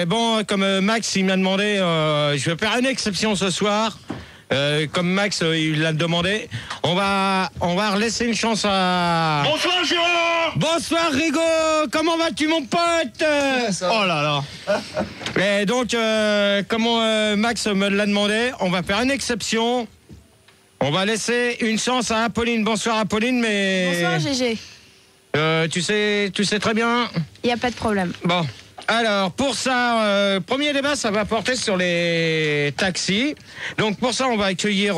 Bon, comme Max, il m'a demandé, je vais faire une exception ce soir. Comme Max, il l'a demandé. On va laisser une chance à... Bonsoir Gérard. Bonsoir Rigo. Comment vas-tu mon pote? Oh là là. Et donc, comment Max me l'a demandé, on va faire une exception. On va laisser une chance à Apolline. Bonsoir Apolline, mais... Bonsoir GG. Tu sais très bien. Il n'y a pas de problème. Bon. Alors, pour ça, premier débat, ça va porter sur les taxis. Donc, pour ça, on va accueillir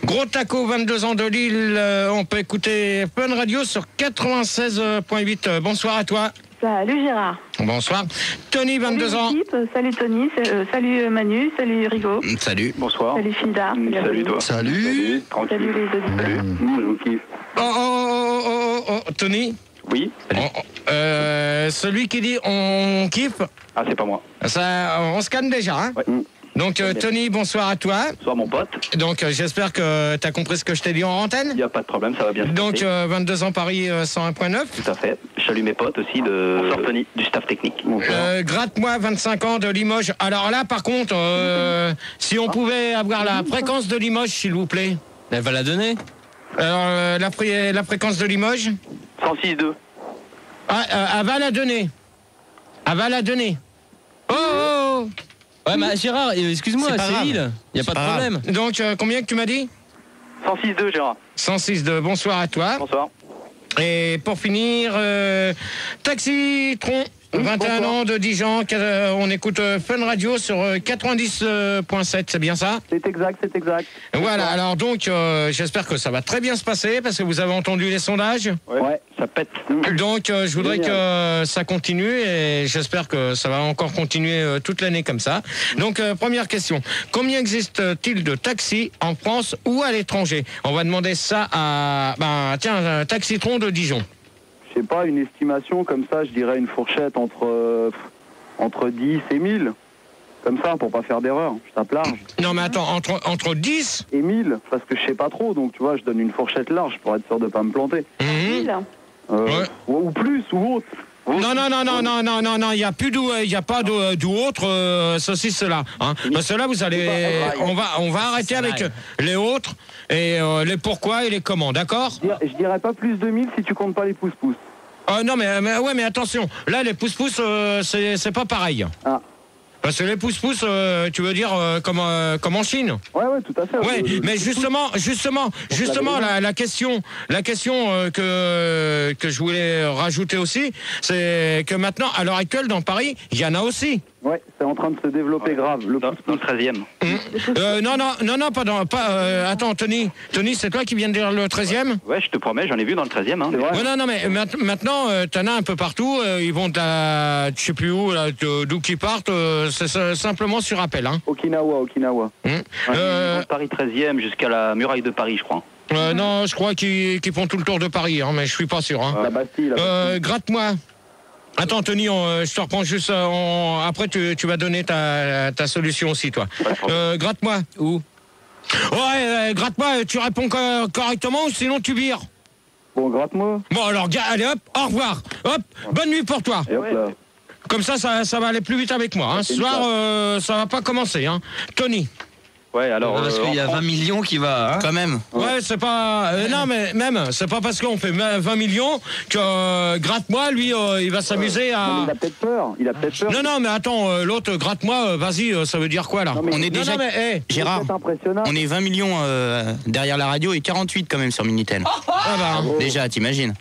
Gros Taco, 22 ans de Lille. On peut écouter Fun Radio sur 96.8. Bonsoir à toi. Salut Gérard. Bonsoir. Tony, 22 ans. Salut Tony, salut Manu, salut Rigo. Salut. Bonsoir. Salut Filda. Salut toi. Salut. Tranquille. Salut les auditeurs. Je vous kiffe. Oh, Tony. Oui. Celui qui dit on kiffe, Ah, c'est pas moi. ça, on se calme déjà. Hein. Ouais. Donc, Tony, bonsoir à toi. Bonsoir mon pote. Donc, j'espère que tu as compris ce que je t'ai dit en antenne. Il n'y a pas de problème, ça va bien se Donc, passer. 22 ans Paris 101.9. Tout à fait. Je salue mes potes aussi Bonsoir Tony, du staff technique. Gratte-moi 25 ans de Limoges. Alors là, par contre, si on pouvait avoir la fréquence de Limoges, s'il vous plaît. Elle va la donner. Alors, la fréquence de Limoges. 106.2. Ah, elle va la donner. Elle va la donner. Oh. Ouais, mais Gérard, excuse-moi, C'est pas c'est grave. Lille. Il n'y a pas de problème. Donc, combien que tu m'as dit? 106.2 Gérard. 106.2. Bonsoir à toi. Bonsoir. Et pour finir, Taxitron, 21 ans de Dijon. On écoute Fun Radio sur 90.7, c'est bien ça? C'est exact, c'est exact. Voilà, alors donc, j'espère que ça va très bien se passer parce que vous avez entendu les sondages. Ouais, ça pète. Donc, je voudrais que ça continue et j'espère que ça va encore continuer toute l'année comme ça. Donc, première question. Combien existe-t-il de taxis en France ou à l'étranger? On va demander ça à, un Taxitron de Dijon. Je sais pas, une estimation comme ça, je dirais une fourchette entre 10 et 1000. Comme ça, pour pas faire d'erreur. Je tape large. Non, mais attends, entre 10 et 1000, parce que je sais pas trop, donc tu vois, je donne une fourchette large pour être sûr de pas me planter. Ouais. Ou plus, ou autre. Non, il n'y a plus d'où, il n'y a pas d'où autre, ceci, cela. Hein. Parce que là, vous allez, on va arrêter avec les autres et les pourquoi et les comment, d'accord? Je dirais pas plus de 1000 si tu comptes pas les pouces-pouces. Non, mais attention, là, les pouces-pouces, c'est pas pareil. Ah. Parce que les pouces-pouces, tu veux dire comme en Chine? Ouais, tout à fait. Ouais, mais justement, la question que je voulais rajouter aussi, c'est que maintenant, à l'heure actuelle, dans Paris, il y en a aussi. Ouais, c'est en train de se développer grave. Dans le 13e. Attends, Tony, c'est toi qui viens de dire le 13e? Ouais, je te promets, j'en ai vu dans le 13e. Hein, Ouais, non, mais maintenant, t'en as un peu partout. Ils vont je sais plus où, d'où qu'ils partent. C'est simplement sur appel. Hein. Okinawa. Paris 13e jusqu'à la muraille de Paris, je crois. Non, je crois qu'ils font tout le tour de Paris, hein, mais je suis pas sûr. Hein. La Bastille. Gratte-moi. Attends, Tony, je te reprends juste. Après, tu vas donner ta solution aussi, toi. Gratte-moi. Où? Ouais, gratte-moi. Tu réponds correctement ou sinon tu vires. Bon, gratte-moi. Bon, alors, allez, hop, au revoir. Hop, bonne nuit pour toi. Et hop là. Comme ça va aller plus vite avec moi. Hein. Ce soir, ça va pas commencer. Hein. Tony. Ouais, alors. Parce qu'il y a 20 millions qui va. Hein, quand même. Ouais, c'est pas. Non, mais même, c'est pas parce qu'on fait 20 millions que gratte-moi, lui, il va s'amuser à. Non, mais il a peut-être peur. Non, mais attends, l'autre, gratte-moi, vas-y, ça veut dire quoi là? Non, mais on est déjà. Gérard, on est 20 millions derrière la radio et 48 quand même sur Minitel. Déjà, t'imagines?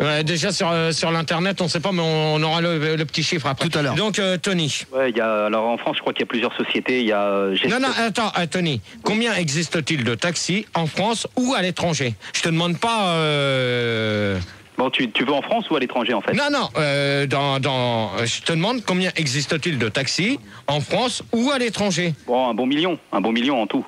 Ouais, déjà sur l'internet, on sait pas, mais on aura le petit chiffre après. Tout à l'heure. Donc, Tony. Ouais, alors en France, je crois qu'il y a plusieurs sociétés. Il y a. Non, attends, Tony. Combien existe-t-il de taxis en France ou à l'étranger? Je te demande pas. Bon, tu veux en France ou à l'étranger en fait? Non, je te demande combien existe-t-il de taxis en France ou à l'étranger? Bon, un bon million en tout.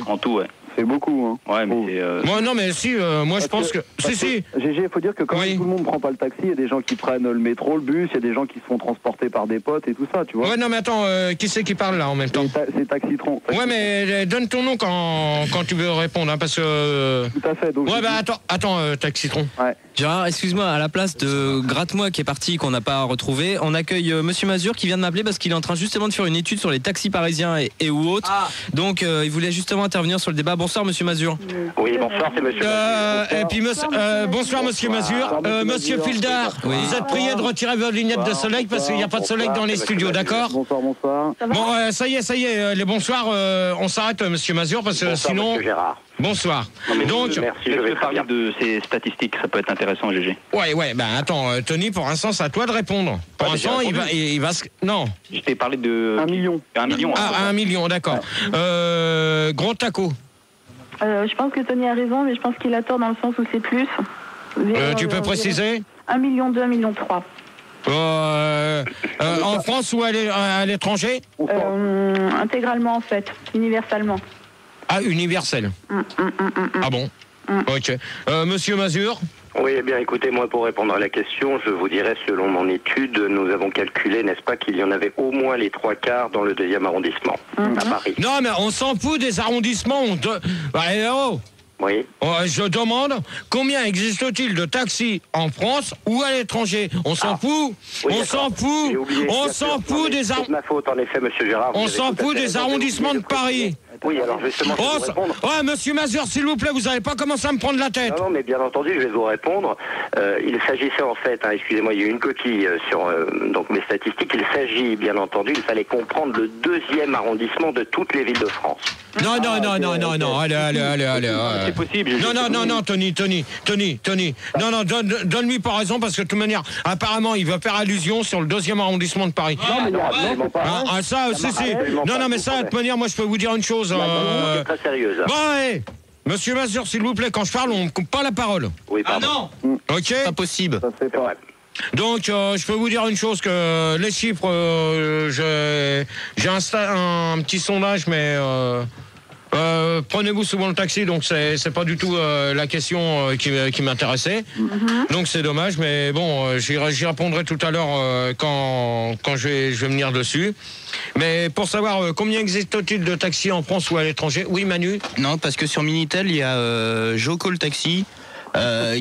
En tout, ouais. C'est beaucoup, hein. Ouais, mais c'est... Moi, non, mais si, moi je pense que... Si. GG, il faut dire que quand tout le monde ne prend pas le taxi, il y a des gens qui prennent le métro, le bus, il y a des gens qui se font transporter par des potes et tout ça, tu vois. Ouais, non, mais attends, qui c'est qui parle là en même temps? C'est Taxitron. Ouais, mais donne ton nom quand tu veux répondre, hein, parce que... Tout à fait. Donc ouais, bah attends, Taxitron. Ouais. Gérard, excuse-moi, à la place de Gratte-moi qui est parti, qu'on n'a pas retrouvé, on accueille Monsieur Mazur qui vient de m'appeler parce qu'il est en train justement de faire une étude sur les taxis parisiens et ou autres. Donc il voulait justement intervenir sur le débat. Bonsoir Monsieur Mazur. Oui, bonsoir, c'est Monsieur Mazur. Et puis bonsoir Monsieur Mazur. Monsieur Fildar, vous êtes prié de retirer vos lunettes de soleil parce qu'il n'y a pas de soleil dans les studios, d'accord? Bonsoir. Bon, ça y est, les bonsoirs, on s'arrête Monsieur Mazur parce que sinon... Monsieur Gérard. Bonsoir. Donc, merci, je vais parler de ces statistiques, ça peut être intéressant, GG. Ouais, ben attends, Tony, pour l'instant, c'est à toi de répondre. Pour l'instant, il va... Non. Je t'ai parlé de... 1 million. 1 million. Ah, 1 million, d'accord. Gros taco. Je pense que Tony a raison, mais je pense qu'il a tort dans le sens où c'est plus. Tu peux préciser? 1 million 2, 1 million 3. En France ou à l'étranger? Intégralement en fait, universellement. Ah, universel. Ah bon? Ok. Monsieur Mazur? Oui, eh bien écoutez, moi pour répondre à la question, je vous dirais, selon mon étude, nous avons calculé, n'est-ce pas, qu'il y en avait au moins les 3/4 dans le 2e arrondissement, à Paris. Non, mais on s'en fout des arrondissements. Oui. Je demande combien existe-t-il de taxis en France ou à l'étranger? On s'en fout. Oui, on s'en fout. On s'en fout des C'est ma faute, en effet, Monsieur Gérard. On s'en fout des arrondissements de Paris. Oui, alors justement, je vais vous répondre. Ouais, Monsieur Mazur, s'il vous plaît, vous n'allez pas commencer à me prendre la tête. Non, mais bien entendu, je vais vous répondre. Il s'agissait en fait, excusez-moi, il y a eu une coquille sur donc mes statistiques. Il s'agit, bien entendu, il fallait comprendre le 2e arrondissement de toutes les villes de France. Non, allez. C'est possible. Non, Tony. Non, donne-lui pas raison parce que de toute manière, apparemment, il va faire allusion sur le 2e arrondissement de Paris. Ça, non, mais ça, de toute manière, moi, je peux vous dire une chose. C'est très sérieuse. Ouais. Monsieur Mazur, s'il vous plaît, quand je parle, on ne coupe pas la parole. Oui, pardon. Ok. Pas possible. Ça se fait pas. Donc, je peux vous dire une chose, que les chiffres, j'ai un petit sondage, mais prenez-vous souvent le taxi, donc c'est pas du tout la question qui m'intéressait. Donc c'est dommage, mais bon, j'y répondrai tout à l'heure quand je vais venir dessus. Mais pour savoir combien existe-t-il de taxis en France ou à l'étranger? Oui, Manu? Non, parce que sur Minitel, il y a Joco le taxi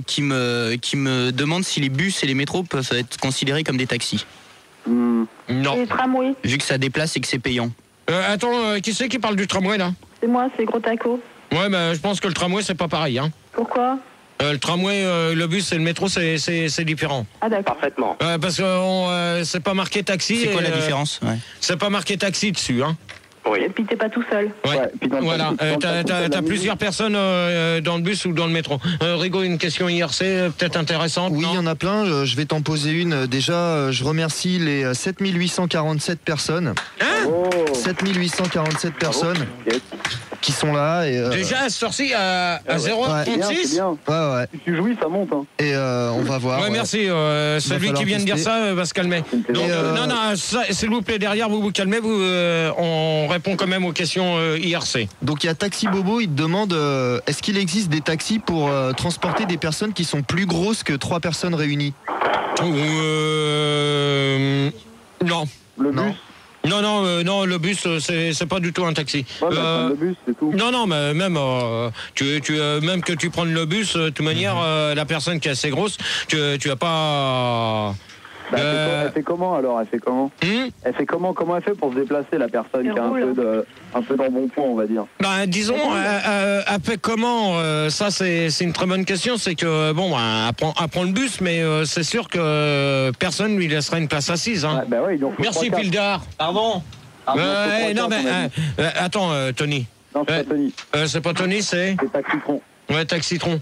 qui me demande si les bus et les métros peuvent être considérés comme des taxis. Non. Et les tramways? Vu que ça déplace et que c'est payant. Attends, qui c'est qui parle du tramway là? C'est moi, c'est Gros Taco. Ouais, mais je pense que le tramway c'est pas pareil, hein. Pourquoi? Le tramway, le bus et le métro c'est différent. Ah d'accord. Parfaitement. Parce que c'est pas marqué taxi. C'est quoi la différence? C'est pas marqué taxi dessus, hein. Oui. Et puis t'es pas tout seul. Ouais. Puis dans le Voilà. taxi, T'as plusieurs personnes dans le bus ou dans le métro. Rigaud, une question IRC peut-être intéressante. Oui, non il y en a plein. Je vais t'en poser une. Déjà, je remercie les 7847 personnes. Hein? 7847 personnes qui sont là. Et, Déjà, à ce sorti à 0,36. bien. Ouais. Si tu jouis, ça monte. Hein. Et on va voir. Ouais, merci. Celui falloir qui vient de dire tester. ça va se calmer. Donc, non, s'il vous plaît, derrière, vous calmez. On répond quand même aux questions IRC. Donc il y a Taxi Bobo, il te demande est-ce qu'il existe des taxis pour transporter des personnes qui sont plus grosses que 3 personnes réunies? Non. Le bus. Non, le bus, c'est pas du tout un taxi. Ouais, le bus, c'est tout. Non, mais même, même que tu prennes le bus, de toute manière, la personne qui est assez grosse, tu vas pas... Elle fait comment alors? Elle fait comment? Elle fait comment? Comment elle fait pour se déplacer, la personne qui a un peu d'embonpoint, on va dire? Disons, elle fait comment? Ça, c'est une très bonne question. C'est que, bon, elle prend le bus, mais c'est sûr que personne lui laissera une place assise. Hein. Ouais, donc merci, Pildar. Pardon. Non, mais attends, Tony. Non, c'est pas Tony. C'est pas Tony, c'est Taxitron. Ouais, Taxitron.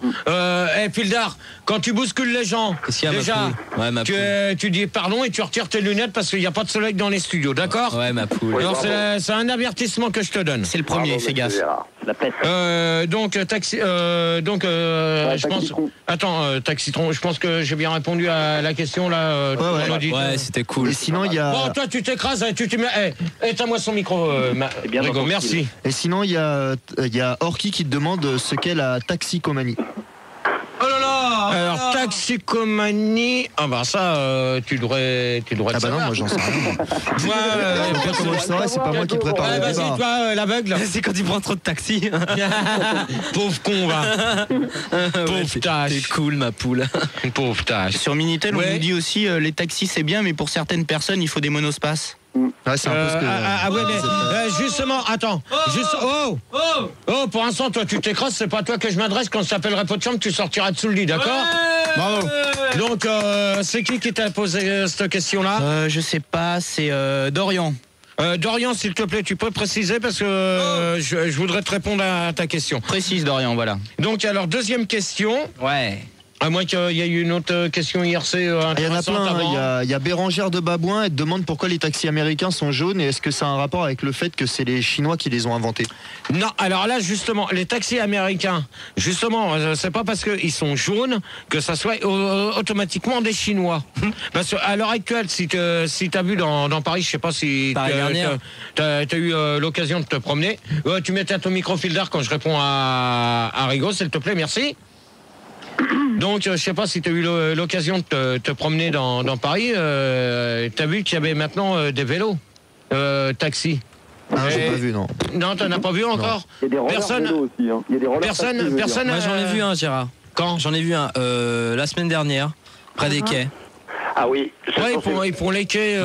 Pildar, quand tu bouscules les gens, déjà, tu dis pardon et tu retires tes lunettes parce qu'il n'y a pas de soleil dans les studios, d'accord? Ouais, ma poule. Alors, c'est un avertissement que je te donne. C'est le premier, fais gaffe. La pète. Donc taxi. Je pense. Attends, Taxitron. Je pense que j'ai bien répondu à la question là. Ouais, c'était cool. Et sinon, il y a. Bon, toi, tu t'écrases. Tu te mets. Éteins-moi son micro, Rigo. Merci. Et sinon, il y a Orki qui te demande ce qu'est la taxicomanie. Oh là là. Alors, taxicomanie. Ah bah ça, tu devrais. Ah bah non, moi j'en sais rien. Moi, Comment je saurais, c'est pas moi qui prépare le vas-y, débat. toi, l'aveugle. C'est quand il prend trop de taxi. Pauvre con, va. Pauvre tâche. T'es cool, ma poule. Pauvre tâche. Sur Minitel, on nous dit aussi les taxis c'est bien, mais pour certaines personnes, il faut des monospaces. Ouais, c'est un peu ce que. Ouais, mais justement, attends. Pour l'instant, toi, tu t'écrases, c'est pas à toi que je m'adresse. Quand je t'appellerai pot de chambre, tu sortiras dessous le lit, d'accord? Bravo. Donc, c'est qui t'a posé cette question-là? Je sais pas, c'est Dorian. Dorian, s'il te plaît, tu peux préciser parce que je voudrais te répondre à ta question. Précise, Dorian, voilà. Donc, alors, deuxième question. Ouais. À moins qu'il y ait eu une autre question IRC Il y en a intéressante plein. avant. Il y a Bérangère de Babouin. Elle te demande pourquoi les taxis américains sont jaunes et est-ce que ça a un rapport avec le fait que c'est les Chinois qui les ont inventés? Non, alors là, justement, les taxis américains, justement, c'est pas parce qu'ils sont jaunes que ça soit automatiquement des Chinois. Parce qu'à l'heure actuelle, si t'as vu dans Paris, je sais pas si t'as eu l'occasion de te promener, tu mettais ton micro-fil d'air quand je réponds à Rigo, s'il te plaît, merci. Donc, je sais pas si tu as eu l'occasion de te promener dans Paris. Tu as vu qu'il y avait maintenant des vélos taxis. Ah, j'ai pas vu, non. Non, t'en as pas vu encore? Il y a des rollers vélos aussi. Hein. Il y a des rollers Personne. Moi, j'en ai vu un, Gérard. Quand? J'en ai vu un la semaine dernière, près des quais. Ah oui. Ouais, ils font les quais,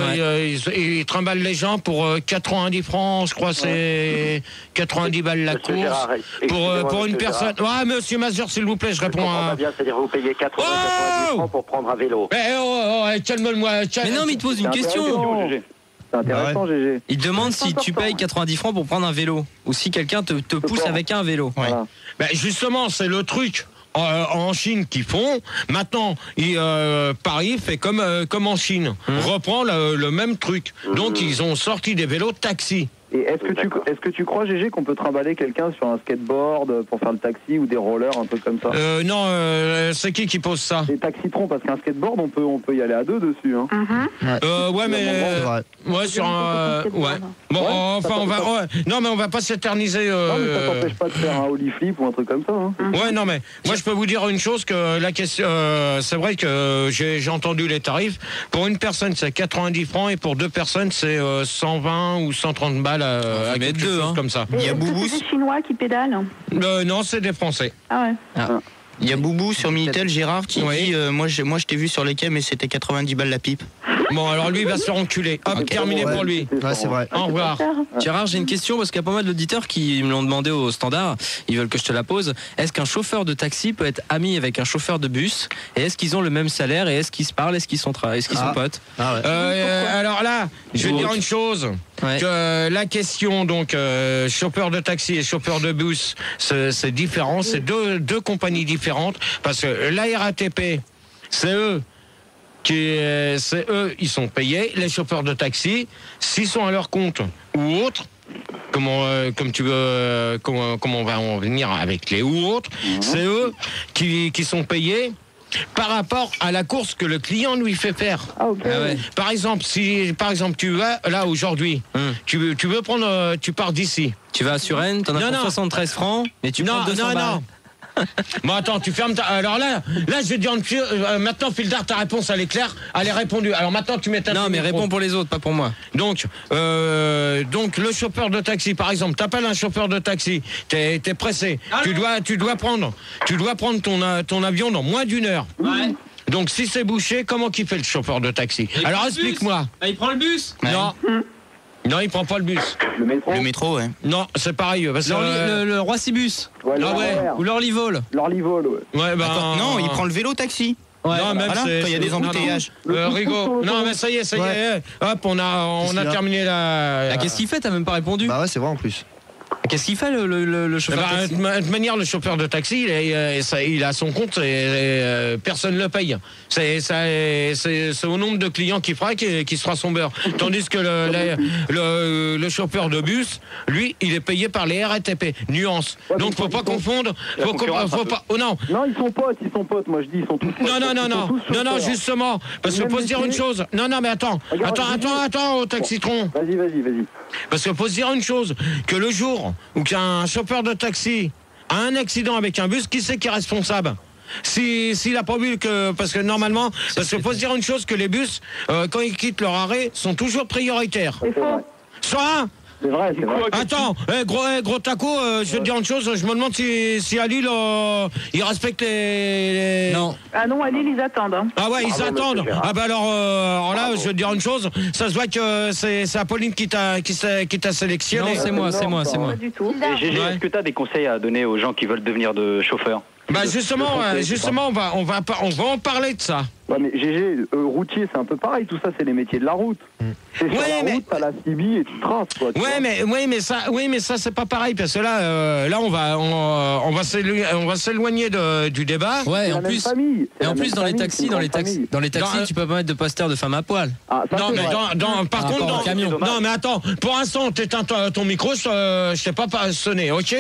ils trimballent les gens pour 90 francs, je crois c'est 90 balles la course. Gérard, pour une personne. Ouais, monsieur Mazur, s'il vous plaît, je réponds à. Bien, c'est-à-dire vous payez 90 francs pour prendre un vélo. Calme-moi. Mais non, mais il te pose une question. C'est intéressant, GG. Il te demande si tu payes 90 francs pour prendre un vélo ou si quelqu'un te pousse avec un vélo. Voilà. Justement, c'est le truc. En Chine qui font. Maintenant, Paris fait comme en Chine. Reprend le même truc. Donc, ils ont sorti des vélos taxi. Et est-ce que tu crois, GG, qu'on peut trimballer quelqu'un sur un skateboard pour faire le taxi ou des rollers, un peu comme ça? Non, c'est qui pose ça? Des taxitrons, parce qu'un skateboard, on peut y aller à deux dessus. Hein. Ouais, mais ouais, sur un ouais. Bon, enfin, on va non, mais on va pas s'éterniser. Non, mais ça t'empêche pas de faire un ollie flip ou un truc comme ça. Hein. Ouais, non, mais moi, je peux vous dire une chose que la question, c'est vrai que j'ai entendu les tarifs. Pour une personne, c'est 90 francs et pour deux personnes, c'est 120 ou 130 balles. À quelque chose comme ça. Il y a Boubou. C'est des Chinois qui pédalent? Non, c'est des Français. Ah ouais. Ah. Il y a Boubou sur Minitel, Gérard, qui dit moi je t'ai vu sur les quais, mais c'était 90 balles la pipe. Bon, alors lui, il va se faire enculer. Hop, terminé pour lui. Ouais, c'est vrai. Au revoir. Gérard, j'ai une question parce qu'il y a pas mal d'auditeurs qui me l'ont demandé au standard. Ils veulent que je te la pose. Est-ce qu'un chauffeur de taxi peut être ami avec un chauffeur de bus? Et est-ce qu'ils ont le même salaire? Et est-ce qu'ils se parlent? Est-ce qu'ils sont potes? Alors là, je vais dire une chose. Ouais. Que la question, donc, chauffeur de taxi et chauffeur de bus, c'est différent. C'est deux compagnies différentes. Parce que la RATP, c'est eux, ils sont payés. Les chauffeurs de taxi, s'ils sont à leur compte ou autres, comme tu veux, comment on va en venir avec les ou autres, c'est eux qui sont payés par rapport à la course que le client lui fait faire. Ah, ok. Par exemple, si tu vas là aujourd'hui, tu veux prendre, tu pars d'ici. Tu vas à Suresnes, t'en as pour 73 francs, mais tu prends 200 balles. Bon, attends, tu fermes ta... Alors là, je vais dire maintenant, Fildar, ta réponse, elle est claire, elle est répondue. Alors maintenant, tu mets ta... Non, mais réponds pour les autres, pas pour moi. Donc, le chauffeur de taxi, par exemple, t'appelles un chauffeur de taxi, t'es pressé, tu dois prendre ton avion dans moins d'une heure. Ouais. Donc, si c'est bouché, comment qu'il fait le chauffeur de taxi? Alors, explique-moi. Il prend le bus? Non. Non, il prend pas le bus. Le métro, ouais. Non, c'est pareil. Le Roissy-Bus. Ouais, ou l'Orly-Vol. L'Orly-Vol, ouais. Ouais, Attends, non, il prend le vélo taxi. Ouais, non, même voilà, quand il y a des embouteillages. Rigo. Non, mais ça y est. Hop, on a terminé la. Qu'est-ce qu'il fait? T'as même pas répondu. Bah ouais, c'est vrai en plus. Qu'est-ce qu'il fait le chauffeur de taxi? De toute manière, le chauffeur de taxi, il a son compte et personne ne le paye. C'est au nombre de clients qu'il fera qui sera son beurre. Tandis que le chauffeur de bus, lui, il est payé par les RATP. Nuance. Ouais, donc faut pas confondre. Faut pas. Oh non. Non, ils sont potes. Moi je dis, ils sont tous potes. Non, justement. Parce que faut se dire une chose. Non, mais attends, au taxitron. Vas-y. Parce qu'il faut se dire une chose, que le jour où qu'un chauffeur de taxi a un accident avec un bus, qui c'est qui est responsable? S'il a pas vu que... Parce que normalement... Parce qu'il faut se dire une chose, que les bus, quand ils quittent leur arrêt, sont toujours prioritaires. C'est faux. Soit C'est vrai. Attends, gros taco, je vais te dire une chose, je me demande si à Lille, ils respectent les... Non. Ah non, à Lille, ils attendent. Hein. Ah ouais, ils attendent. Ah bah alors là, je vais te dire une chose, ça se voit que c'est Apolline qui t'a sélectionné. Non, c'est moi. Pas du tout. Et GG, est-ce que tu as des conseils à donner aux gens qui veulent devenir de chauffeurs? Bah justement, on va en parler de ça. Ouais, mais GG, routier, c'est un peu pareil. Tout ça, c'est les métiers de la route. C'est sur la route, t'as la CB et tu traces, quoi. Oui, mais ça, c'est pas pareil parce que là, on va s'éloigner du débat. Ouais, et en plus, dans les taxis, Dans- tu peux pas mettre de poster de femmes à poil. Ah, ça, Non, c'est mais vrai. par contre, rapport au camion. non, mais attends, pour l'instant, t'éteins ton micro, je t'ai pas sonné, ok?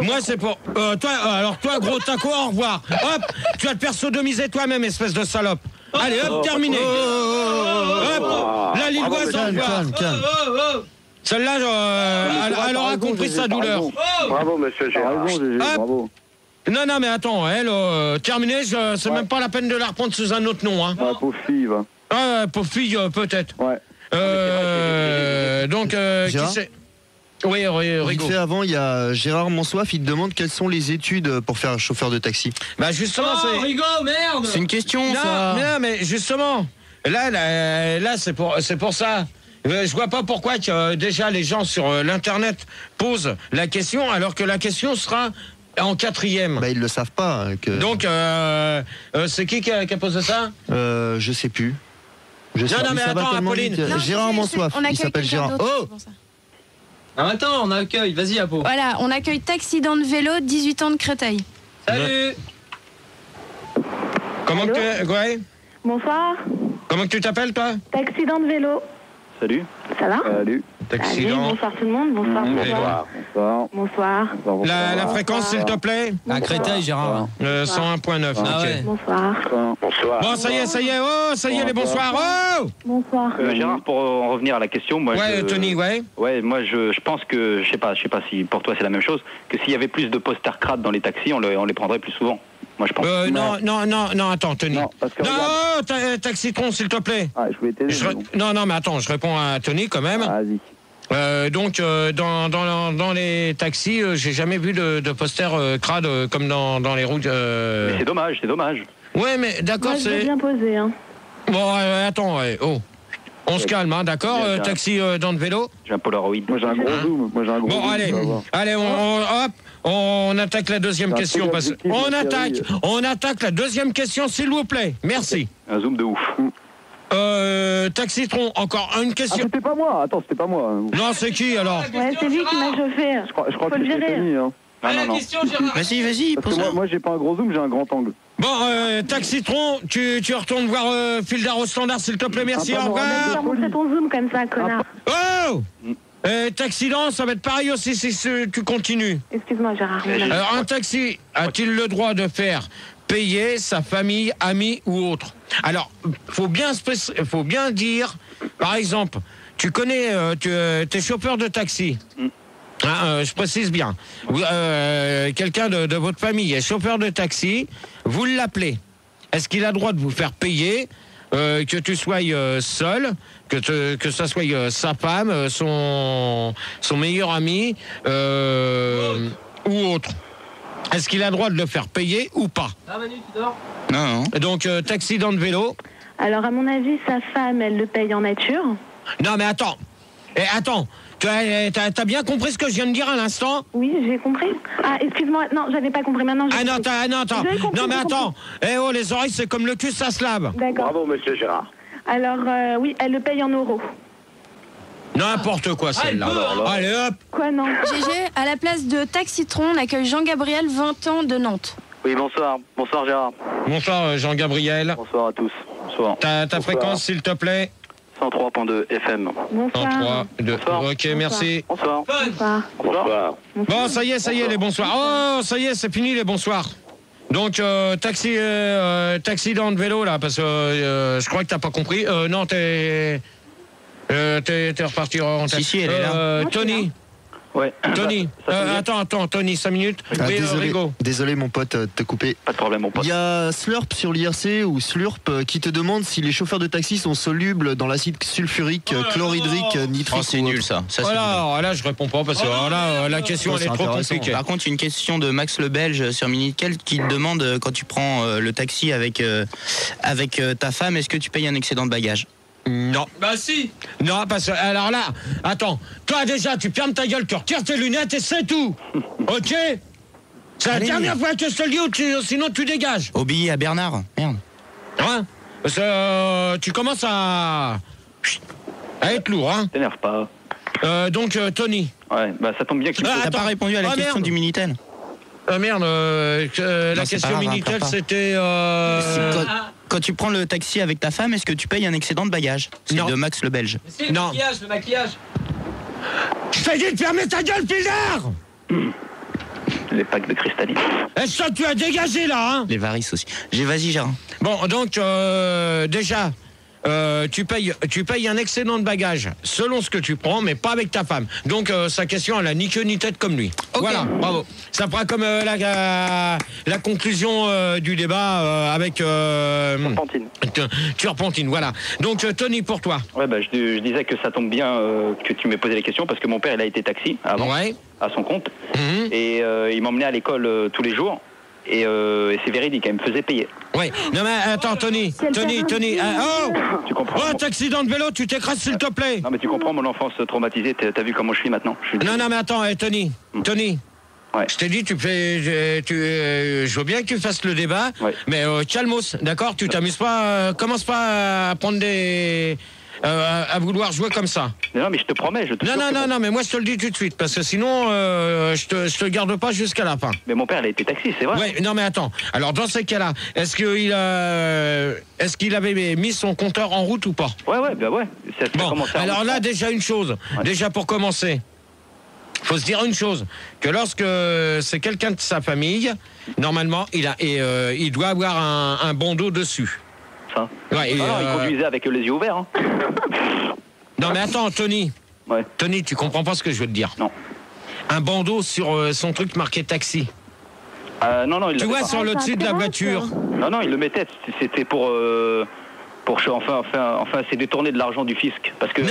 Moi, c'est pour. Toi, gros taco, au revoir. Hop, tu vas te faire sodomiser toi-même, espèce de salope. Allez, hop, terminé. Hop, la Lilloise, au revoir. Calme. Celle-là, elle aura compris sa douleur. Bravo, monsieur T'as Gérard. raison, GG, Hop. bravo. Non, mais attends, elle, terminé, c'est même pas la peine de la reprendre sous un autre nom, hein. Ouais, pauvre fille, va. Ah, pauvre fille, peut-être. Ouais. Donc, qui Gérard c'est? Oui, Vite Rigaud. fait avant, il y a Gérard Monsoif, il te demande quelles sont les études pour faire chauffeur de taxi. Bah justement, c'est... Rigaud, merde. C'est une question, ça. Non, mais justement, là, c'est pour ça. Je vois pas pourquoi que, déjà les gens sur l'internet posent la question, alors que la question sera en 4e. Bah ils le savent pas. Donc, c'est qui a posé ça? Je sais plus. Je sais Non, plus, mais ça va attends, tellement Apolline. vite. Non, Gérard Monsoif, on il accueille s'appelle quelqu'un Gérard. d'autre, Oh c'est pour ça. Ah, attends, on accueille. Vas-y, Apo. Voilà, on accueille Taxidan de vélo, 18 ans de Créteil. Salut. Comment que ouais. Bonsoir. Comment que tu t'appelles, toi? Taxidan de vélo. Salut. Ça va? Salut. Accident. Bonsoir tout le monde. Bonsoir. Bonsoir. Bonsoir. La fréquence, s'il te plaît? À Créteil, Gérard. 101.9. Ah ok. ouais. Bonsoir. Bonsoir. Bon, ça y est, oh, ça y est, les bonsoirs, oh! Bonsoir. Gérard, pour en revenir à la question, moi, Ouais, Tony, ouais. Ouais, moi je pense que, je sais pas si pour toi c'est la même chose, que s'il y avait plus de posters crades dans les taxis, on les prendrait plus souvent. Moi je pense. Non, attends, Tony. Non, parce que Non, Taxitron, s'il te plaît. Ah, je voulais t'aider. Non, mais attends, je réponds à Tony quand même. Vas-y. Donc, dans les taxis, j'ai jamais vu de poster crade comme dans les routes. Mais c'est dommage. Ouais, mais d'accord, Moi, je vais c'est. bien poser. Hein. Bon, attends, ouais, oh. On se calme, hein, d'accord, taxi dans le vélo. J'ai un Polaroid. Moi j'ai un gros zoom. Bon, allez, on attaque la deuxième C'est un question. truc Parce... objectif, On attaque la deuxième question, s'il vous plaît. Merci. Un zoom de ouf. Taxitron, encore une Ah, question. c'était pas moi. Attends, c'était pas moi. Non, c'est qui alors? Ouais, c'est lui qui m'a chauffé. Je crois Faut que le c'était virer. Tony. Hein. Non. Vas-y, Parce pose que ça. moi j'ai pas un gros zoom, j'ai un grand angle. Bon, Taxitron, tu retournes voir Fildar au standard, s'il te plaît, merci, Ah, au pardon, revoir. Tu vas montrer ton zoom comme ça, connard. Oh Taxidan, ça va être pareil aussi si tu continues. Excuse-moi, Gérard. Alors, un taxi a-t-il le droit de faire payer sa famille, amis ou autre? Alors, faut bien dire, par exemple, tu connais, t'es chauffeur de taxi. Je précise bien. Quelqu'un de votre famille est chauffeur de taxi, vous l'appelez. Est-ce qu'il a le droit de vous faire payer, que tu sois seul, que ça soit sa femme, son meilleur ami ou autre? Est-ce qu'il a le droit de le faire payer ou pas? Ah, Manu, tu dors? Non. Donc, taxi dans le vélo. Alors, à mon avis, sa femme, elle le paye en nature. Non, mais attends. Attends. T'as bien compris ce que je viens de dire à l'instant? Oui, j'ai compris. Ah, excuse-moi. Non, j'avais pas compris. Maintenant, j'ai compris. Attends. J'ai compris, Non, mais j'ai attends. Les oreilles, c'est comme le cul, ça se lave. D'accord. Bravo, monsieur Gérard. Alors, oui, elle le paye en euros. N'importe quoi celle-là. Allez hop. Quoi, non? GG, à la place de Taxitron, on accueille Jean-Gabriel, 20 ans, de Nantes. Oui, bonsoir. Bonsoir, Gérard. Bonsoir Bonsoir Jean-Gabriel. à tous. Bonsoir. Ta fréquence s'il te plaît. 103.2 FM. Bonsoir. 3, 2. Ok, merci. Bonsoir. Bonsoir. Bonsoir. Bon, ça y est, les bonsoirs. Oh, ça y est, c'est fini les bonsoirs. Donc, taxi dans le vélo, là, parce que je crois que t'as pas compris. Non, t'es reparti en tête. Si, elle est là. Tony. Ouais. Tony. Attends, Tony, 5 minutes. Ah, Oui, Rigo. désolé mon pote, te couper. Pas de problème, mon pote. Il y a Slurp sur l'IRC ou Slurp qui te demande si les chauffeurs de taxi sont solubles dans l'acide sulfurique, chlorhydrique, nitrique. Oh, c'est ou nul autre. ça. Ça, c'est Voilà, là, je réponds pas parce que là, la question, elle est trop compliquée. Par contre, une question de Max le Belge sur Minitel qui te demande quand tu prends le taxi avec ta femme, est-ce que tu payes un excédent de bagages? Non. Bah si. Non, parce que, alors là, attends, toi déjà, tu fermes ta gueule, tu retires tes lunettes et c'est tout. Ok? C'est la Allez. dernière fois que je te le dis, sinon tu dégages. Obéis à Bernard. Merde. Hein? Parce que tu commences à être lourd, hein? T'énerve pas. Donc, Tony. Ouais, bah ça tombe bien que tu... Ah, T'as attends. pas répondu à la Ah, question merde. du Minitel. Merde, la c'est pas question grave, Minitel, pleure pas. c'était... Quand tu prends le taxi avec ta femme, est-ce que tu payes un excédent de bagages? C'est Non. de Max le Belge. C'est Non. le maquillage. Je t'ai dit de fermer ta gueule, Pilard! Les packs de cristalline. Est-ce que tu as dégagé, là, hein? Les varices aussi. Vas-y, Gérard. Bon, donc, déjà, tu payes un excédent de bagages selon ce que tu prends, mais pas avec ta femme. Donc, sa question, elle a ni queue ni tête comme lui. Voilà, bravo. Ça fera comme la conclusion du débat avec... Pantine. Turpentine, voilà. Donc, Tony, pour toi. Ouais, bah je disais que ça tombe bien que tu m'aies posé les questions parce que mon père, il a été taxi avant, Ouais. à son compte. Mhm. Et il m'emmenait à l'école tous les jours. Et c'est véridique, elle me faisait payer. Ouais. Non, mais attends, Tony. Oh! Tu comprends? Oh, accident de vélo, tu t'écrases, s'il te plaît. Non mais tu comprends mon enfance traumatisée, t'as vu comment je suis maintenant? Non, mais attends, Tony. Tony. Ouais. Je t'ai dit, je veux bien que tu fasses le débat, Ouais. mais calmos, d'accord? Tu t'amuses pas, commence pas à prendre à vouloir jouer comme ça. Non mais je te promets, je te jure que Non, mais moi je te le dis tout de suite, parce que sinon, je te garde pas jusqu'à la fin. Mais mon père, il a été taxi, c'est vrai. Ouais, non mais attends. Alors dans ces cas-là, est-ce qu'il avait mis son compteur en route ou pas? Ouais, bah ouais. Ça Bon, commencé à- alors là déjà une chose, déjà pour commencer, faut se dire une chose, que lorsque c'est quelqu'un de sa famille, normalement il doit avoir un bandeau dessus. Ça. Ouais, et, Non, il conduisait avec les yeux ouverts. Hein. non mais attends, Tony. Ouais. Tony, tu comprends pas ce que je veux te dire. Non. Un bandeau sur son truc marqué taxi. Non, il Tu l'avait vois pas. sur le dessus de la voiture. Non, il le mettait. C'était pour enfin, c'est détourner de l'argent du fisc. Parce que.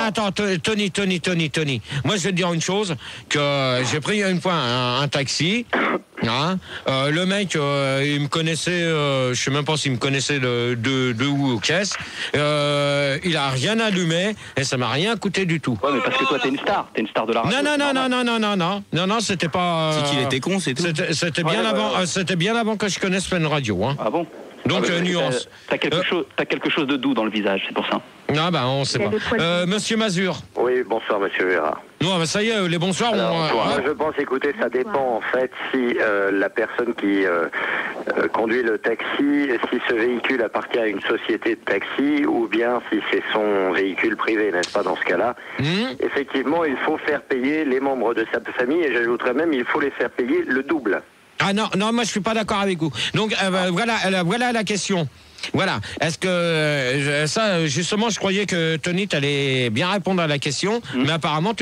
Attends, Tony. Moi, je vais te dire une chose, que j'ai pris une fois un taxi. Hein, le mec, il me connaissait, je sais même pas s'il me connaissait de où aux caisses. Il a rien allumé et ça m'a rien coûté du tout. Ouais, mais parce que toi, t'es une star de la radio. Non, c'était pas. C'est qu'il était con, c'est tout. C'était bien avant, c'était bien avant que je connaisse Fun Radio. Hein. Ah bon? Donc Ah, nuance. T'as quelque chose de doux dans le visage, c'est pour ça. Ah bah on sait Il y a pas. des poils. Monsieur Mazur. Oui, bonsoir Monsieur Gérard. Non, bah ça y est, les bonsoirs. Alors, moi, je pense, écoutez, ça dépend en fait si la personne qui conduit le taxi, si ce véhicule appartient à une société de taxi ou bien si c'est son véhicule privé, n'est-ce pas, dans ce cas-là. Effectivement, il faut faire payer les membres de sa famille et j'ajouterais même, il faut les faire payer le double. Ah non, moi je suis pas d'accord avec vous. Donc voilà la question. Voilà. Est-ce que ça, justement, je croyais que Tony t'allais bien répondre à la question, mais apparemment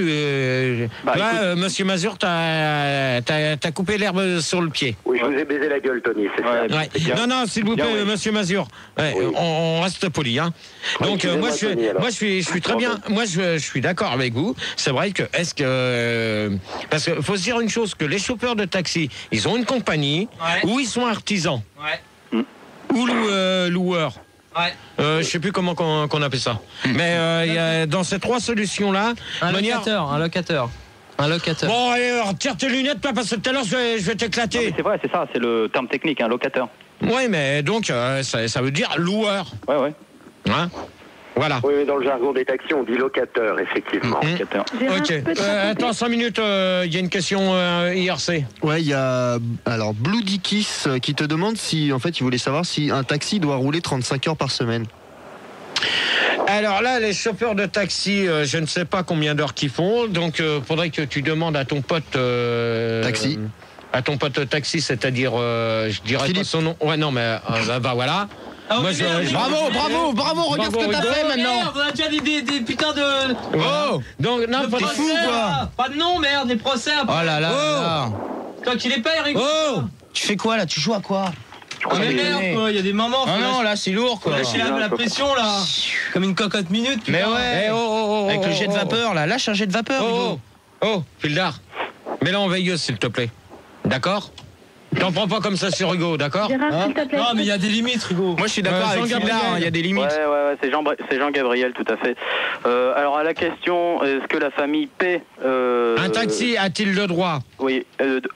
Monsieur Mazur, t'as coupé l'herbe sur le pied. Oui, je vous ai baisé la gueule, Tony, c'est ça. Ouais. Non, s'il vous plaît, Monsieur Mazur, on reste poli, hein. Donc moi je suis très bien. Moi je suis d'accord avec vous. C'est vrai que parce qu'il faut se dire une chose, que les chauffeurs de taxi, ils ont une compagnie où ils sont artisans. Ouais. Ou loueurs. Ouais. Je sais plus comment qu'on appelle ça. Mais il y a, dans ces trois solutions-là... Un locateur. Bon, allez, retire tes lunettes, toi, parce que tout à l'heure, je vais t'éclater. C'est vrai, c'est ça, c'est le terme technique, un locateur. Oui, mais donc, ça veut dire loueur. Ouais. Hein? Voilà. Oui, mais dans le jargon des taxis, on dit locateur, effectivement. Locateur. Ok. Attends 5 minutes, il y a une question IRC. Ouais, il y a alors Blue Dickies qui te demande si, en fait, il voulait savoir si un taxi doit rouler 35 heures par semaine. Alors là, les chauffeurs de taxi, je ne sais pas combien d'heures qu'ils font, donc faudrait que tu demandes à ton pote... Taxi. À ton pote taxi, c'est-à-dire, je dirais Philippe. pas son nom. Ouais, non, mais bah voilà. Ah, Moi, ok, je- merde, je- Bravo, regarde ce que t'as fait maintenant. Merde, on a déjà des putains de. Oh donc, non, de pas de procès, fou, quoi. là. Pas de nom, merde, des procès après. Oh là là, là. Toi qui les payes, Rico. Oh Tu fais quoi là? Tu joues à quoi? Ah, mais merde, quoi, il y a des mamans. Ah non, là c'est lourd quoi. Lâcher la pression, là. Comme une cocotte minute. Mais putain. ouais. Eh, Avec le jet de vapeur là, lâche un jet de vapeur. Hugo. Oh, Fildar, mets-la en veilleuse, s'il te plaît. D'accord? T'en prends pas comme ça sur Hugo, d'accord? Gérard, s'il te plaît. Non, mais il y a des limites, Rigo. Moi je suis d'accord avec Jean-Gabriel. Phildar, il y a des limites. Ouais, c'est Jean-Gabriel, tout à fait. Alors à la question, est-ce que la famille paie Un taxi a-t-il le droit? Oui,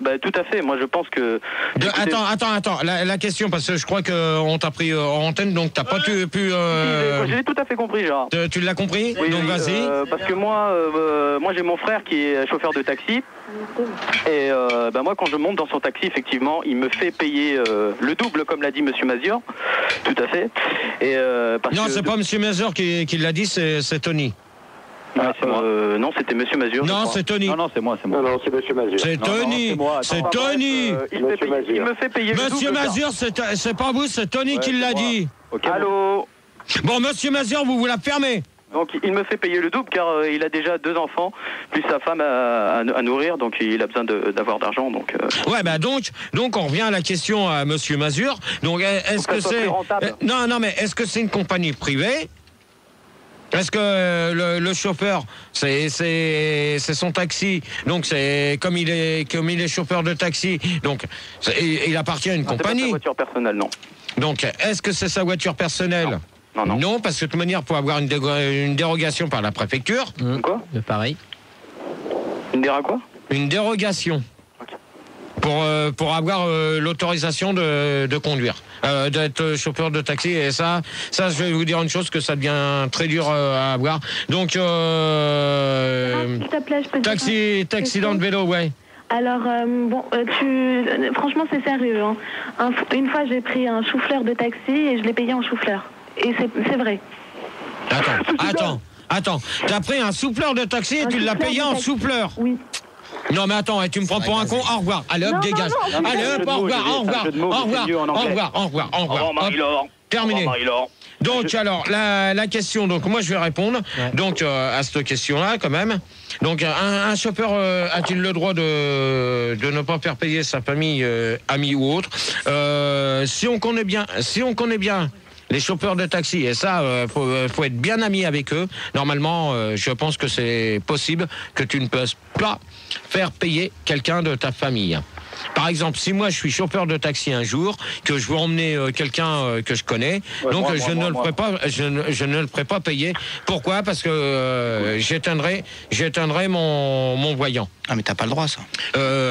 bah, tout à fait. Moi, je pense que. Écoutez, Attends. La question, parce que je crois qu'on t'a pris en antenne, donc t'as pas pu. J'ai tout à fait compris, Gérard. Tu l'as compris? Oui, Donc oui, vas-y. parce que moi j'ai mon frère qui est chauffeur de taxi et bah, moi quand je monte dans son taxi effectivement il me fait payer le double comme l'a dit Monsieur Mazur, tout à fait. Et parce Non, que c'est pas Monsieur Mazur qui l'a dit, c'est Tony. c'est moi. Non, c'était Monsieur Mazur. Non, c'est Tony. Non, c'est moi. Non, non, c'est Monsieur Mazur. C'est Tony. C'est Tony. Il me fait payer le Monsieur double. Mazur, c'est pas vous, c'est Tony qui l'a dit. Okay, allô. Bon, Monsieur Mazur, vous la fermez. Donc il me fait payer le double car il a déjà 2 enfants plus sa femme à nourrir, donc il a besoin d'avoir d'argent. Donc Ouais, bah donc on revient à la question à Monsieur Mazur. Donc est-ce que c'est non mais est-ce que c'est une compagnie privée? Est-ce que le chauffeur c'est son taxi, donc c'est comme il est chauffeur de taxi, donc il appartient à une c'est pas sa compagnie. voiture personnelle, non. Donc est-ce que c'est sa voiture personnelle? Non. Parce que de toute manière, pour avoir une dérogation par la préfecture. Quoi? Pareil. Une déra quoi? Une dérogation. Pour avoir l'autorisation de conduire, d'être chauffeur de taxi. Et ça, je vais vous dire une chose, que ça devient très dur à avoir. Donc, S'il te plaît, je peux te dire taxi dans le vélo, ouais. Alors, franchement, c'est sérieux. Hein. Une fois, j'ai pris un chou-fleur de taxi et je l'ai payé en chou-fleur. Et c'est vrai. Attends. T'as pris un souffleur de taxi et tu l'as payé en souffleur? Oui. Non, mais attends, tu me prends pour un con. Au revoir. Allez, hop, dégage. Allez, hop, au revoir. Hop, terminé. Donc, alors, la question, donc moi je vais répondre donc à cette question-là quand même. Donc, un chauffeur a-t-il le droit de ne pas faire payer sa famille, amis ou autre? Si on connaît bien les chauffeurs de taxi, et ça, faut être bien ami avec eux. Normalement, je pense que c'est possible que tu ne puisses pas faire payer quelqu'un de ta famille. Par exemple, si moi je suis chauffeur de taxi un jour, que je veux emmener quelqu'un que je connais, donc je ne le ferai pas payer. Pourquoi? Parce que j'éteindrai mon voyant. Ah mais t'as pas le droit ça.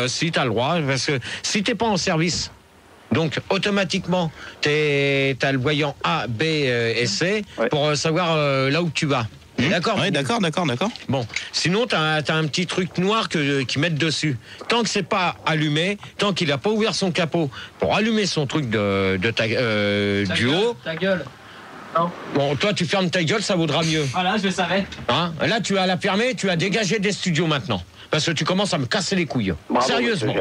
Si t'as le droit, parce que si t'es pas en service, donc automatiquement t'as le voyant A, B et C pour savoir là où tu vas. D'accord. Oui, d'accord. Bon, sinon t'as un petit truc noir qu'ils mettent dessus. Tant que c'est pas allumé, tant qu'il a pas ouvert son capot pour allumer son truc du haut. Ta gueule. Non. Bon, toi tu fermes ta gueule, ça vaudra mieux. Voilà, je le savais. Hein? Là tu as la fermer, tu as dégagé des studios maintenant, parce que tu commences à me casser les couilles. Bravo, Sérieusement.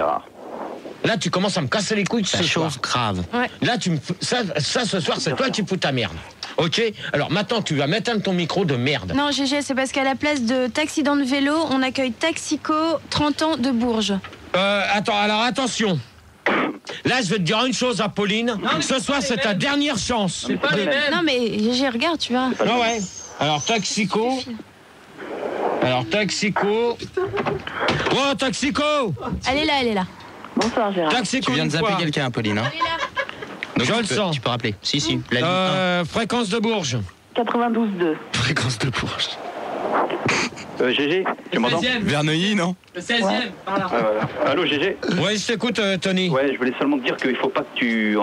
Là tu commences à me casser les couilles. Ça chauffe grave. Ouais. Là ça ce soir c'est toi qui fous ta merde. Ok, alors maintenant tu vas m'éteindre ton micro de merde. Non, GG, c'est parce qu'à la place de taxi dans le vélo, on accueille Taxico, 30 ans de Bourges. Attends, alors attention. Là, je vais te dire une chose, Apolline. Ce soir, c'est ta dernière chance. C'est pas les mêmes. Non, mais GG, regarde, tu vois. Ah ouais. Alors, Taxico. Oh, Taxico. Elle est là. Bonsoir, Gérard. Taxico. Tu viens de zapper quelqu'un, Apolline. Hein. Donc, Je le sens. Tu peux rappeler. Si. La ligne 1. Fréquence de Bourges. 92.2. Fréquence de Bourges. GG, tu Le m'entends? 16e. Verneuil, non? Le 16e, par là. Allô, GG? Ouais, je t'écoute, Tony. Ouais, je voulais seulement te dire qu'il faut pas que tu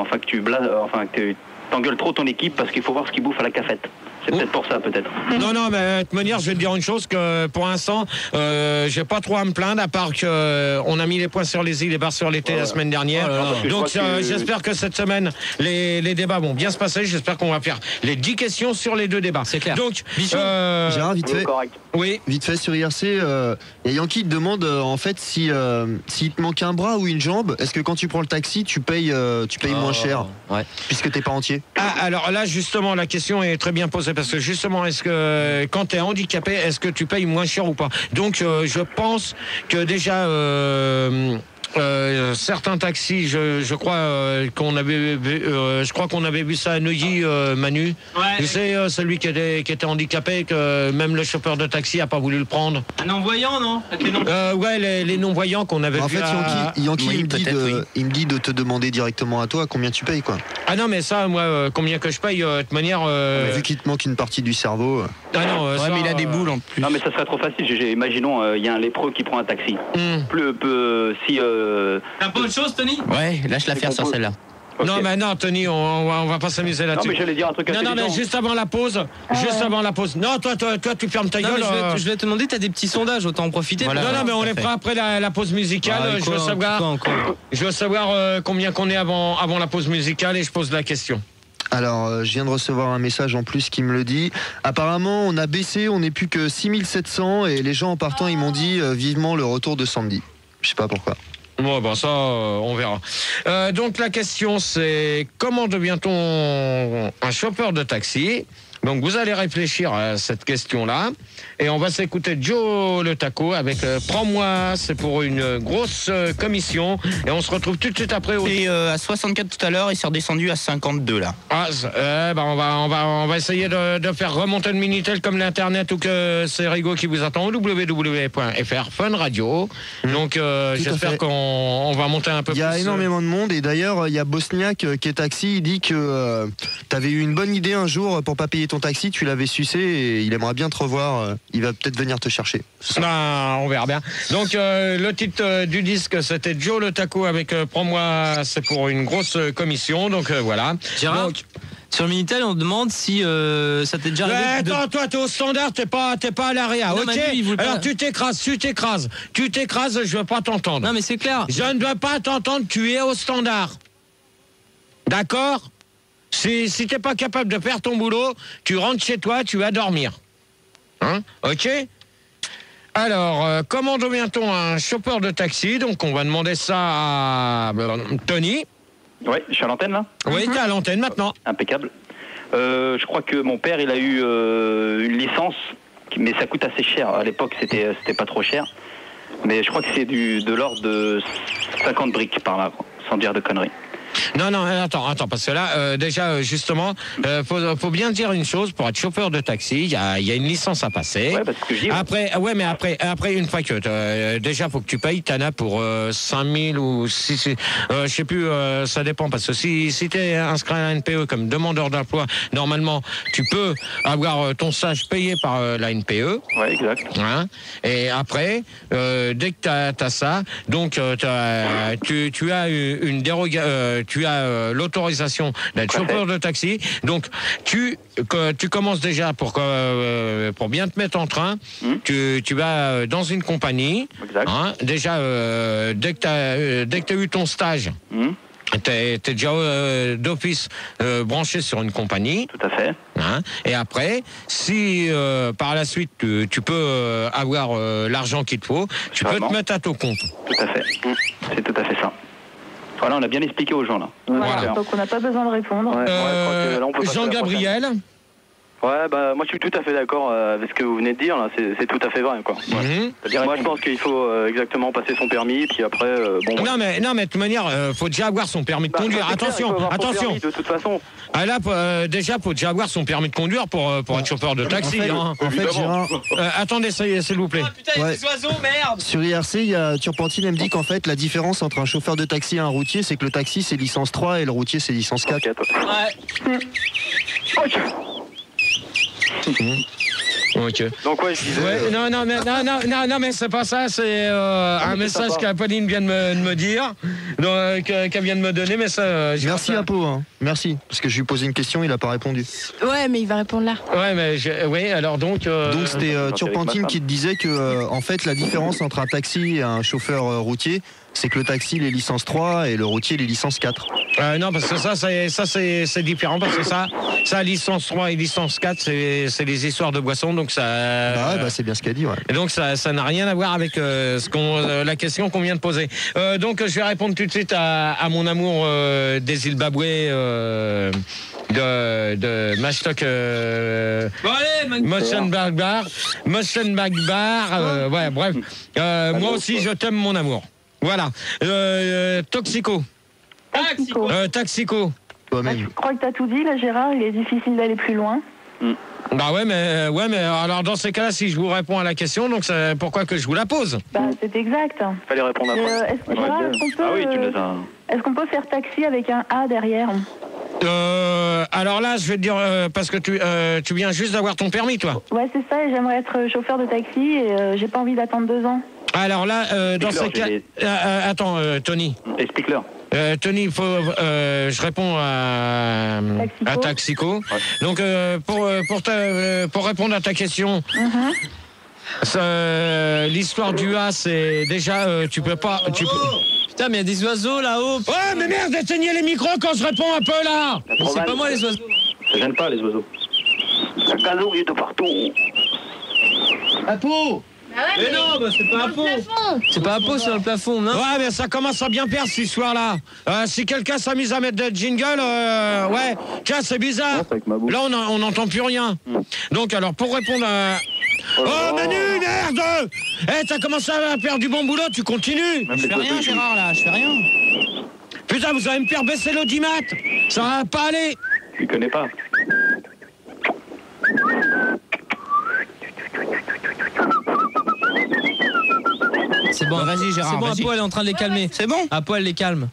t'engueules trop ton équipe parce qu'il faut voir ce qu'ils bouffent à la cafette. C'est peut-être pour ça, peut-être. Non, mais de toute manière, je vais te dire une chose, que pour l'instant, j'ai pas trop à me plaindre, à part qu'on a mis les points sur les i, les barres sur les t la semaine dernière. Donc j'espère que cette semaine, les débats vont bien se passer. J'espère qu'on va faire les 10 questions sur les 2 débats. C'est clair. Donc, Gérard, vite fait. Oui. Vite fait sur IRC, il y a Yankee qui te demande en fait s'il te manque un bras ou une jambe, est-ce que quand tu prends le taxi, tu payes moins cher, puisque t'es pas entier. Alors là, justement, la question est très bien posée, parce que justement, est-ce que quand tu es handicapé, est-ce que tu payes moins cher ou pas? Donc je pense que déjà certains taxis, je crois qu'on avait vu ça à Neuilly, Manu. Tu sais, celui qui était handicapé, que même le chauffeur de taxi a pas voulu le prendre. Un non-voyant, non? Les non-voyants qu'on avait en vu. fait, Yankee il me dit de te demander directement à toi combien tu payes, quoi. Ah non, mais ça, moi, combien que je paye, de toute manière. Vu qu'il te manque une partie du cerveau. Ah non, mais il a des boules en plus. Non, mais ça serait trop facile. Imaginons, il y a un lépreux qui prend un taxi. Si t'as pas autre chose, Tony? Ouais, lâche l'affaire sur celle-là. Okay. Non, mais non, Tony, on va pas s'amuser là-dessus. Non, mais j'allais dire un truc intelligent. Non, mais juste avant la pause. Non, toi, tu fermes ta gueule. Je vais te demander, t'as des petits sondages, autant en profiter. Voilà, non, mais on les fera après la pause musicale. Je veux savoir combien qu'on est avant la pause musicale, et je pose la question. Alors, je viens de recevoir un message en plus qui me le dit. Apparemment, on a baissé, on n'est plus que 6700, et les gens en partant, ils m'ont dit vivement le retour de Sandy. Je sais pas pourquoi. Bon, ça, on verra. Donc la question, c'est comment devient-on un chauffeur de taxi? Donc vous allez réfléchir à cette question-là, et on va s'écouter Joe le Taco avec Prends-moi, c'est pour une grosse commission, et on se retrouve tout de suite après. Et à 64 tout à l'heure, il s'est redescendu à 52 là. On va essayer de faire remonter le Minitel comme l'internet, ou que c'est Rigo qui vous attend au www.fr Fun Radio. Donc j'espère qu'on va monter un peu plus. Il y a énormément de monde, et d'ailleurs il y a Bosniak qui est taxi, il dit que t'avais eu une bonne idée un jour pour pas payer ton taxi, tu l'avais sucé, et il aimerait bien te revoir, il va peut-être venir te chercher. On verra bien. Donc le titre du disque, c'était Joe le Taco avec Prends-moi, c'est pour une grosse commission. Donc voilà. Gérard, sur Minitel, on demande si ça t'est déjà arrivé. Attends, toi t'es au standard, t'es pas à l'AREA, ok? Alors tu t'écrases, je veux pas t'entendre. Non mais c'est clair. Je ne veux pas t'entendre, tu es au standard. D'accord? Si t'es pas capable de faire ton boulot, tu rentres chez toi, tu vas dormir. Hein? Ok? Alors, comment devient-on un chauffeur de taxi? Donc, on va demander ça à Tony. Ouais, je suis à l'antenne là? Oui, t'es à l'antenne maintenant. Impeccable. Je crois que mon père, il a eu une licence, mais ça coûte assez cher. À l'époque, c'était pas trop cher. Mais je crois que c'est de l'ordre de 50 briques par là, quoi, sans dire de conneries. Non, attends, parce que là, déjà, justement, faut bien dire une chose, pour être chauffeur de taxi, il y a une licence à passer. Ouais, parce que je dis, après, une fois que, déjà, faut que tu payes, t'en as pour 5000 ou 6, je sais plus, ça dépend, parce que si t'es inscrit à la NPE comme demandeur d'emploi, normalement, tu peux avoir ton stage payé par la NPE. Ouais, exact. Hein, et après, dès que t'as ça, donc, tu as une dérogation, tu as l'autorisation d'être chauffeur de taxi. Donc, tu commences déjà pour bien te mettre en train. Tu vas dans une compagnie. Hein, déjà, dès que tu as eu ton stage, t'es déjà d'office branché sur une compagnie. Tout à fait. Hein, et après, si par la suite tu peux avoir l'argent qu'il te faut, tu peux te mettre à ton compte. Tout à fait. C'est tout à fait ça. Voilà, on a bien expliqué aux gens là. Voilà. Donc on n'a pas besoin de répondre. Jean-Gabriel. Ouais, bah moi je suis tout à fait d'accord avec ce que vous venez de dire là, c'est tout à fait vrai quoi. C'est-à-dire, moi je pense qu'il faut exactement passer son permis, puis après Non mais de toute manière, faut déjà avoir son permis de conduire. Attention. Permis, de toute façon. Ah là, déjà faut déjà avoir son permis de conduire pour être chauffeur de taxi. En fait, Gérard, attendez, s'il vous plaît. Oh, putain, il y a des oiseaux, merde. Sur IRC, il y a Turpentine, elle me dit qu'en fait la différence entre un chauffeur de taxi et un routier, c'est que le taxi c'est licence 3 et le routier c'est licence 4. Ouais. Ok. Donc ouais, je disais... non, mais c'est pas ça, c'est un message qu'Apolline vient de me dire, qu'elle vient de me donner, mais ça... Merci Apo, hein. Merci, parce que je lui ai posé une question, il a pas répondu. Ouais, mais il va répondre là. Ouais, mais oui, alors donc... Donc c'était Turpentine qui te disait que en fait la différence entre un taxi et un chauffeur routier, c'est que le taxi il est licence 3 et le routier il est licence 4. Non, parce que ça c'est différent, parce que ça licence 3 et licence 4, c'est les histoires de boissons, donc ça... Bah c'est bien ce qu'elle dit, ouais. Et donc ça n'a rien à voir avec la question qu'on vient de poser. Donc je vais répondre tout de suite à mon amour des Zimbabwe de Mashtok Motion Bagbar, ouais, bref. Moi aussi je t'aime mon amour. Voilà. Toxico. Taxico. Je crois que t'as tout dit là, Gérard, il est difficile d'aller plus loin. Bah ouais, mais alors dans ces cas-là, si je vous réponds à la question, donc c'est pourquoi que je vous la pose? Bah c'est exact. Fallait répondre après. Est-ce qu'on peut faire taxi avec un A derrière? Alors là, je vais te dire, parce que tu viens juste d'avoir ton permis, toi. Ouais, c'est ça, et j'aimerais être chauffeur de taxi et j'ai pas envie d'attendre 2 ans. Alors là, dans ces cas... attends, Tony. Explique-leur. Tony, je réponds à Taxico. Ouais. Donc, pour répondre à ta question, l'histoire du A, c'est déjà, tu peux pas... Putain, mais il y a des oiseaux là-haut. Ouais, mais merde, éteignez les micros quand je réponds un peu là. C'est pas moi les oiseaux. Ça gêne pas les oiseaux. La gazouille de partout. Apo. Mais non, bah c'est pas Apo. C'est pas Apo, c'est dans le plafond, non? Ouais, mais ça commence à bien perdre cette histoire-là. Si quelqu'un s'amuse à mettre des jingles, ouais, tiens, c'est bizarre. Là, on n'entend plus rien. Donc, alors, pour répondre à... Oh, Manu, merde! T'as commencé à faire du bon boulot, tu continues. Je fais rien, Gérard, là, je fais rien. Putain, vous allez me faire baisser l'audimat. Ça va pas aller. Je ne connais pas. C'est bon, vas-y Gérard. C'est bon, Apo elle est en train de les calmer. C'est bon. Apo elle les calme.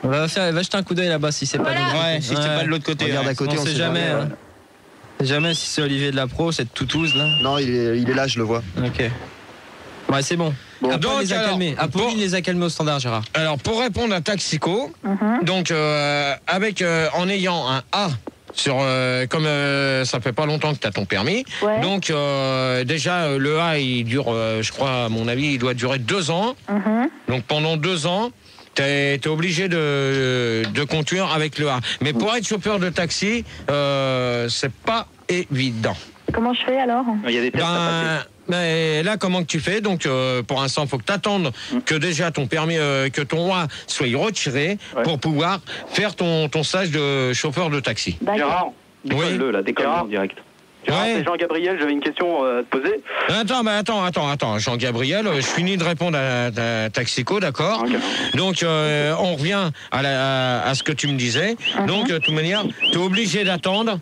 Va jeter un coup d'œil là-bas si c'est pas de l'autre côté. Ouais, si c'est pas de l'autre côté. Regarde à côté, on sait jamais. Jamais si c'est Olivier de la Pro, cette toutouse là. Non, il est là, je le vois. Ok. Ouais, c'est bon. Apo les a calmés. Apolline les a calmés au standard, Gérard. Alors, pour répondre à Taxico, donc en ayant un A sur comme ça fait pas longtemps que tu as ton permis, donc déjà le A il dure, je crois à mon avis, il doit durer 2 ans. Donc pendant 2 ans. T'es obligé de conduire avec le A. Mais pour être chauffeur de taxi, c'est pas évident. Comment je fais alors? Il y a des tests à passer. Mais là, comment que tu fais? Donc, pour l'instant, il faut que tu attendes que déjà ton permis, que ton A soit retiré pour pouvoir faire ton stage de chauffeur de taxi. Gérard, décolle-le là, décolle-le en direct. C'est Jean-Gabriel, j'avais une question à te poser. Attends, Jean-Gabriel, je finis de répondre à Taxico, d'accord? Donc, on revient à ce que tu me disais. Donc, de toute manière, tu es obligé d'attendre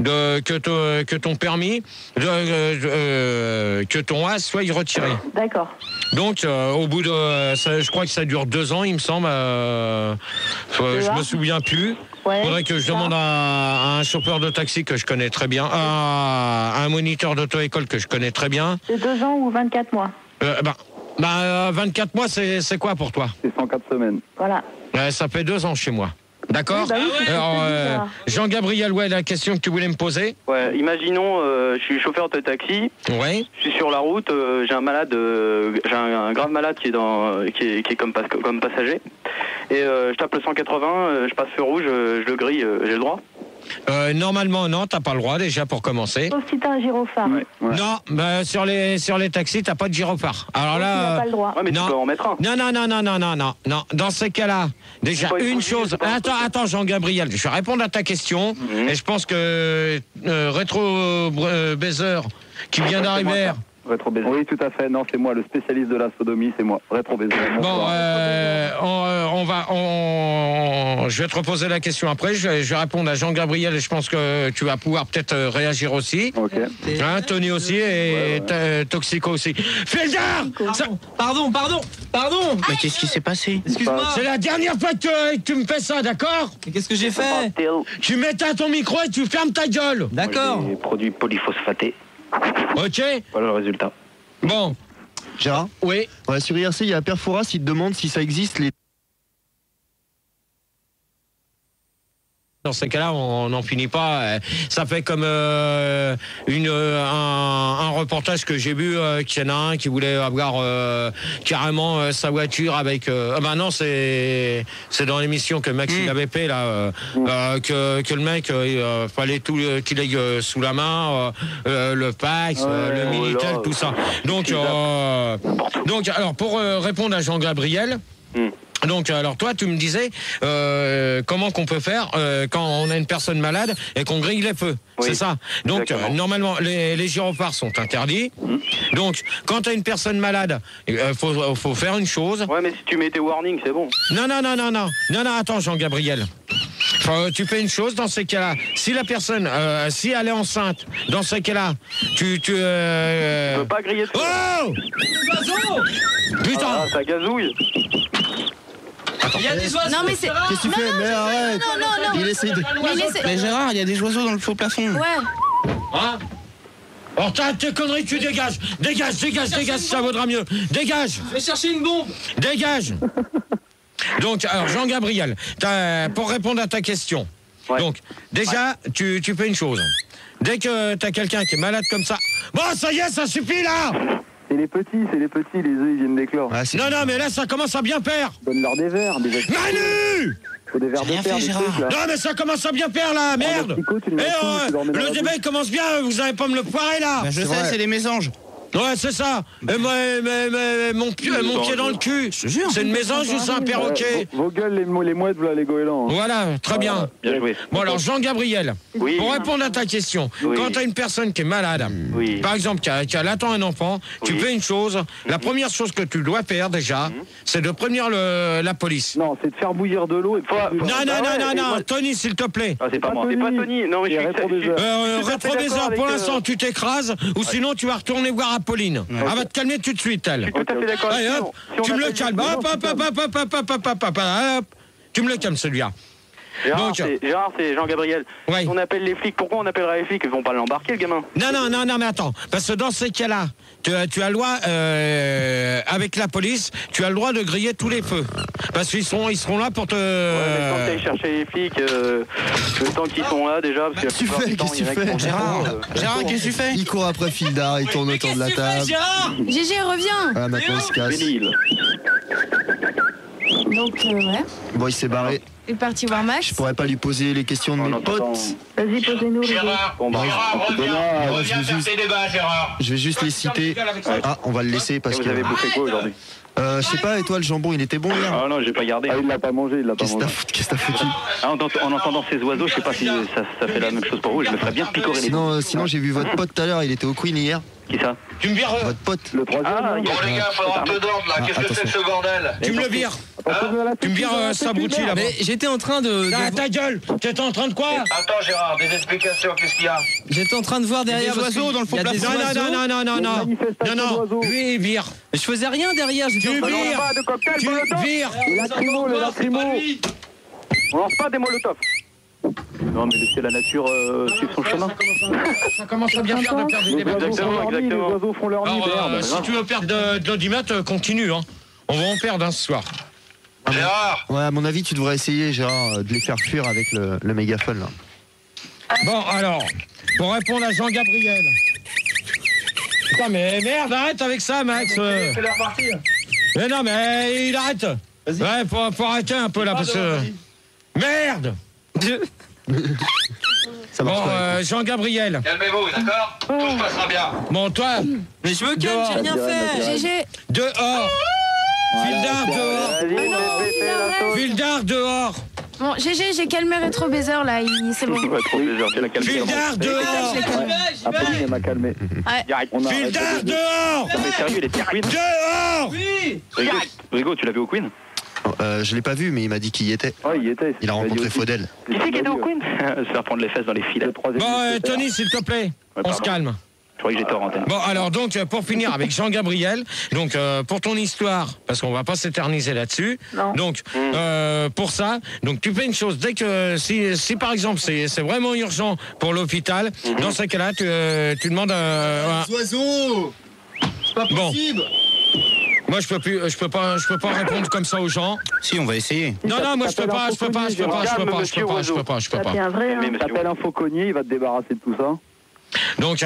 que ton permis, que ton A soit retiré. D'accord. Donc, au bout de... je crois que ça dure 2 ans, il me semble. Je me souviens plus. Il faudrait que je demande à un chauffeur de taxi que je connais très bien, à un moniteur d'auto-école que je connais très bien. C'est 2 ans ou 24 mois? 24 mois, c'est quoi pour toi? C'est 104 semaines. Voilà. Ça fait 2 ans chez moi. D'accord. Alors, Jean-Gabriel, la question que tu voulais me poser. Ouais, imaginons, je suis chauffeur de taxi. Ouais. Je suis sur la route, j'ai un malade, j'ai un grave malade qui est comme passager. Et je tape le 180, je passe feu rouge, je le grille, j'ai le droit? Normalement, non, t'as pas le droit déjà pour commencer. Sauf si t'as un gyrophare. Non, sur les taxis, t'as pas de gyrophare. Alors là, t'as pas le droit. Ouais, mais tu peux en mettre un. Non. Dans ces cas-là, déjà une chose. Attends, Jean-Gabriel, je vais répondre à ta question. Et je pense que Rétro Baiser qui vient d'arriver. Oui, tout à fait. Non, c'est moi, le spécialiste de la sodomie, c'est moi. Rétro-baiser. Bon, je vais te reposer la question après. Je vais répondre à Jean-Gabriel et je pense que tu vas pouvoir peut-être réagir aussi. Ok. Tony aussi et Toxico aussi. Fais gaffe! Pardon. Mais qu'est-ce qui s'est passé? Excuse-moi. C'est la dernière fois que tu me fais ça, d'accord? Mais qu'est-ce que j'ai fait? Tu m'éteins ton micro et tu fermes ta gueule. D'accord. Les produits polyphosphatés. Ok. Voilà le résultat. Bon. Gérard? Oui. Ouais, sur IRC, il y a Perfouras, il te demande si ça existe les... Dans ces cas-là, on n'en finit pas. Ça fait comme un reportage que j'ai vu, qu'il y en a un qui voulait avoir carrément sa voiture avec... bah non, c'est dans l'émission que Maxime avait fait, là, que le mec, fallait tout qu'il ait sous la main, le Pax, le Minitel, tout ça. Donc, alors, pour répondre à Jean-Gabriel... Donc, alors toi, tu me disais comment qu'on peut faire quand on a une personne malade et qu'on grille les feux, c'est ça. Donc, normalement, les gyrophares sont interdits. Donc, quand tu as une personne malade, faut faire une chose. Ouais, mais si tu mets tes warnings, c'est bon. Non, attends, Jean-Gabriel. Tu fais une chose dans ces cas-là. Si la personne, si elle est enceinte, dans ces cas-là, tu peux pas griller de feu. Oh putain, ah, ça gazouille. Il y a des oiseaux. Non, mais c'est. Qu'est-ce que tu fais? Mais arrête. Non. Il essaye de... Mais Gérard, il y a des oiseaux dans le faux plafond. Ouais. Hein? Oh, t'as tes conneries, tu dégages. Dégage, ça vaudra mieux. Dégage. Je vais chercher une bombe. Dégage. Donc, alors, Jean-Gabriel, pour répondre à ta question. Donc, déjà, tu fais une chose. Dès que t'as quelqu'un qui est malade comme ça... Bon, ça y est, ça suffit, là. C'est les petits, les œufs ils viennent d'éclore. Non, mais là ça commence à bien faire. Donne-leur des verres. Manu! Faut des verres de terre, des trucs, là. Non mais ça commence à bien faire là, merde. Le débat il commence bien, vous allez pas me le foirer là. Je sais, c'est des mésanges. Ouais, c'est ça. Et mon pied dans le cul. C'est une mésange ou c'est un perroquet? Vos gueules, les mouettes, voilà les goélands. Voilà, très bien. Bien joué. Bon alors Jean-Gabriel, pour répondre à ta question, quand tu as une personne qui est malade, par exemple qui attend un enfant, tu fais une chose, la première chose que tu dois faire déjà, c'est de prévenir la police. Non, c'est de faire bouillir de l'eau et de... Non, Tony s'il te plaît. Ah, c'est pas moi, c'est pas Tony. Non, mais rétroviseur, pour l'instant tu t'écrases ou sinon tu vas retourner voir Pauline. Elle va te calmer tout de suite, elle. Je suis tout à fait d'accord. Allez, hop, tu me le calmes. Hop, tu me le calmes, celui-là. Gérard, c'est Jean-Gabriel. Ouais. On appelle les flics. Pourquoi on appellera les flics? Ils vont pas l'embarquer, le gamin. Non, mais attends. Parce que dans ces cas-là, tu as le droit, avec la police, tu as le droit de griller tous les feux. Parce qu'ils seront là pour te... Ouais, mais quand t'ailles chercher les flics, le temps qu'ils sont là, déjà... Qu'est-ce que tu fais? Gérard, qu'est-ce que tu fais? Il court après Fildar, il tourne autour de la table. GG, reviens. Ah, maintenant il se casse. Donc, ouais. Bon, il s'est barré. Il est parti voir Max. Je pourrais pas lui poser les questions de mes potes. Vas-y, posez-nous les deux. Gérard, Je vais juste les citer. Ah, on va le laisser parce que... Vous avez bouffé quoi aujourd'hui? Je sais pas, et toi, le jambon, il était bon hier? Ah non, j'ai pas gardé. Ah, il l'a pas mangé, Qu'est-ce que t'as foutu? En entendant ces oiseaux, je sais pas si ça fait la même chose pour vous, je me ferais bien picorer les dents. Sinon j'ai vu votre pote tout à l'heure, il était au Queen hier. Qui ça? Tu me vires... Votre pote. Le troisième. Bon les gars, faudra un peu d'ordre là, qu'est-ce que c'est que ce bordel? Tu me le vires. Tu me vires Sabruti là-bas. Mais j'étais en train de... Ah, ta gueule! T'étais en train de quoi? Attends Gérard, des explications, qu'est-ce qu'il y a? J'étais en train de voir derrière... des oiseaux dans le fond Il y a des plafond. Non, lui il vire. Je faisais rien derrière. Tu vires. Tu vires. Le lacrymo. On lance pas des molotovs. Non, mais laissez la nature suivre son chemin. Ça commence à bien faire de perdre des débats. Exactement. Les oiseaux font leur nid, merde. Si tu veux perdre de l'audimat, continue. Hein. On va en perdre ce soir. Gérard! Ouais, à mon avis, tu devrais essayer, Gérard, de les faire fuir avec le mégaphone là. Bon, alors, pour répondre à Jean-Gabriel. Putain, mais merde, arrête avec ça, Max. C'est leur partie. Mais non, mais il arrête. Ouais, faut arrêter un peu là, parce que... Merde. Ça marche bon, pas. Jean-Gabriel. Calmez-vous, d'accord? Tout se passera bien. Bon, toi. Mais je me calme, j'ai rien fait. GG. Dehors. Fildar, dehors. Fildar, dehors. Bon, GG, j'ai calmé Rétro Baiser là, c'est bon. Fildar, dehors. Apolline, elle m'a calmé. Fildar, dehors. Mais sérieux, il était Queen? Dehors. Oui. Rigo, tu l'as vu au Queen? Je l'ai pas vu, mais il m'a dit qu'il y était. Ouais, il y était. Il a rencontré Faudel. Qui c'est qui était au Queen? Se faire prendre les fesses dans les filets. Bon, Tony, s'il te plaît, on se calme. croyais que j'étais hors antenne. Bon, alors donc pour finir avec Jean-Gabriel, donc pour ton histoire, parce qu'on va pas s'éterniser là-dessus. Non. Donc pour ça, donc tu fais une chose, dès que si par exemple c'est vraiment urgent pour l'hôpital, dans ce cas-là tu demandes Oiseaux, c'est pas possible. Moi je peux pas répondre comme ça aux gens. Si, on va essayer. Non, moi je peux pas. C'est un vrai. Hein. T'appelles un fauconnier, il va te débarrasser de tout ça. Donc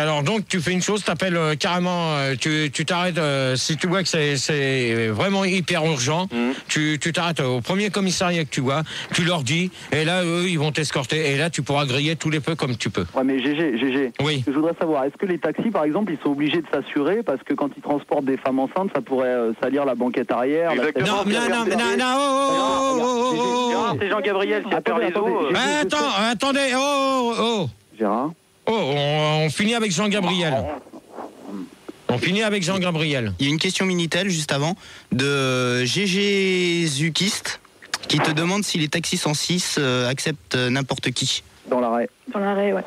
tu fais une chose, t'appelles carrément, tu t'arrêtes si tu vois que c'est vraiment hyper urgent, tu t'arrêtes au premier commissariat que tu vois, tu leur dis, et là eux ils vont t'escorter, et là tu pourras griller tous les feux comme tu peux. Ouais, mais GG, oui. Je voudrais savoir, est-ce que les taxis par exemple ils sont obligés de s'assurer parce que quand ils transportent des femmes enceintes, ça pourrait salir la banquette arrière. Exactement. Non, c'est Jean-Gabriel qui a perdu les os. Attendez, Gérard. On finit avec Jean-Gabriel. Il y a une question Minitel juste avant de GG Zukiste qui te demande si les taxis 106 acceptent n'importe qui. Dans l'arrêt. Dans l'arrêt, ouais.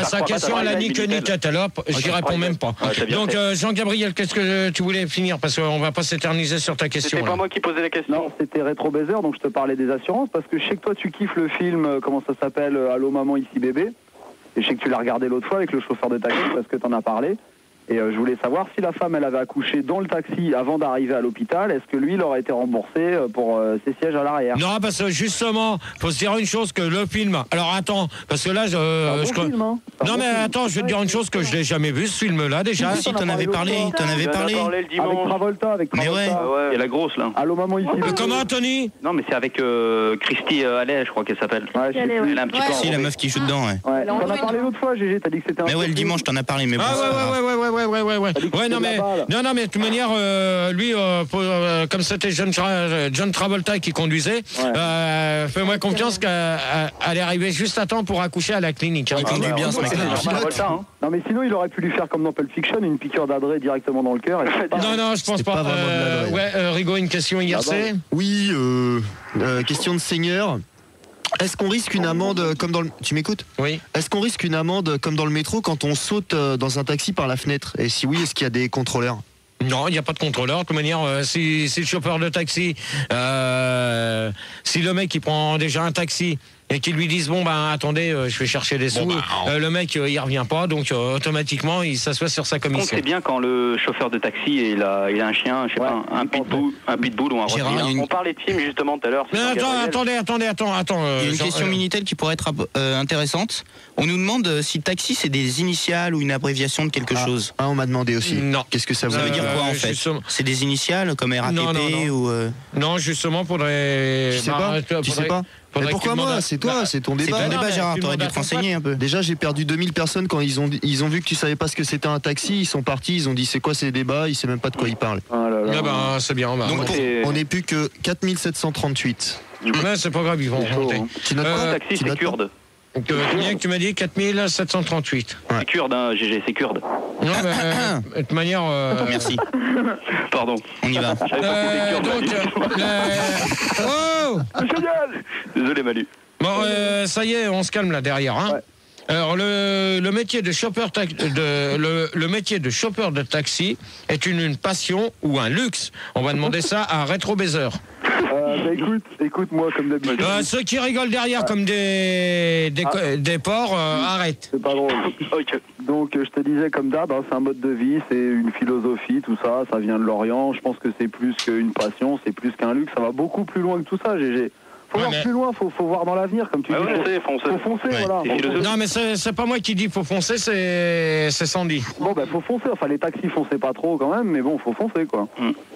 Sa question elle a ni queue ni tête, alors j'y réponds même pas. Donc Jean-Gabriel, qu'est-ce que tu voulais finir, parce qu'on va pas s'éterniser sur ta question. C'était pas moi qui posais la question. Non, c'était Rétro Baiser, donc je te parlais des assurances parce que je sais que toi tu kiffes le film, comment ça s'appelle, Allô maman ici bébé. Et je sais que tu l'as regardé l'autre fois avec le chauffeur de taxi parce que t'en as parlé. Et je voulais savoir si la femme elle avait accouché dans le taxi avant d'arriver à l'hôpital, est-ce que lui il aurait été remboursé pour ses sièges à l'arrière? Non, parce que justement, faut se dire une chose, que le film. Alors attends, parce que là film, hein. Non mais attends, je vais te dire une chose, que je l'ai jamais vu ce film-là déjà. Si t'en avais parlé, Avec Travolta, Mais ouais. Il y a la grosse là. Allô maman ici. Comment Tony? Non mais c'est avec Christy Allais, je crois qu'elle s'appelle. Ouais, Elle est, Elle a un petit peu. Si, la meuf qui joue dedans, ouais. Ouais, t'en as parlé l'autre fois, GG, t'as dit que c'était un. Mais ouais, le dimanche, t'en as parlé, mais bon. Ah ouais, non mais de toute manière, lui, comme c'était John Travolta qui conduisait, fais-moi confiance qu'elle est arrivée juste à temps pour accoucher à la clinique. Il conduit bien ce mec-là. Non mais sinon il aurait pu lui faire comme dans Pulp Fiction, une piqûre d'adresse directement dans le cœur. Non, je pense pas. Rigaud, une question IRC. Oui, question de seigneur. Est-ce qu'on risque une amende comme dans le... Tu m'écoutes? Oui. Est-ce qu'on risque une amende comme dans le métro quand on saute dans un taxi par la fenêtre? Et si oui, est-ce qu'il y a des contrôleurs? Non, il n'y a pas de contrôleur. De toute manière, si le chauffeur de taxi, si le mec il prend déjà un taxi et qu'ils lui disent attendez, je vais chercher des sous, le mec il revient pas, donc automatiquement il s'assoit sur sa commission. C'est bien quand le chauffeur de taxi il a un chien, je sais pas, un pitbull ou un rottweiler. On parlait de film justement tout à l'heure. Attendez. Il y a une question Minitel qui pourrait être intéressante. On nous demande si taxi c'est des initiales ou une abréviation de quelque chose. On m'a demandé aussi. Non. Qu'est-ce que ça Ça veut dire quoi en fait? C'est des initiales comme RATP ou Non, justement, faudrait. Tu sais pas? Mais pourquoi moi? C'est toi, c'est ton débat. C'est ton débat, Gérard, t'aurais dû te renseigner un peu. Déjà, j'ai perdu 2000 personnes quand ils ont vu que tu savais pas ce que c'était un taxi. Ils sont partis, ils ont dit c'est quoi ces débats, ils savent même pas de quoi ils parlent. C'est bien. Donc on n'est plus que 4738. C'est pas grave, ils vont remonter. Tu notes quoi? Taxi, c'est kurde. Combien que tu m'as dit? 4738. C'est kurde, hein, GG, c'est kurde. Non, de toute manière. Merci. Pardon. On y va. Désolé, Manu. Bon, ça y est, on se calme là derrière. Hein. Ouais. Alors, le métier de chauffeur de taxi est une passion ou un luxe? On va demander ça à Rétro Baiser. Écoute, moi, comme d'habitude. Ceux qui rigolent derrière comme des porcs, arrête. C'est pas drôle. Okay. Donc, je te disais, comme d'hab, c'est un mode de vie, c'est une philosophie, tout ça, ça vient de l'Orient. Je pense que c'est plus qu'une passion, c'est plus qu'un luxe. Ça va beaucoup plus loin que tout ça, GG. Faut voir plus loin, faut voir dans l'avenir, comme tu dis. Faut foncer, voilà. Non, mais c'est pas moi qui dis faut foncer, c'est Sandy. Bon, faut foncer. Enfin, les taxis foncez pas trop quand même, mais bon, faut foncer, quoi.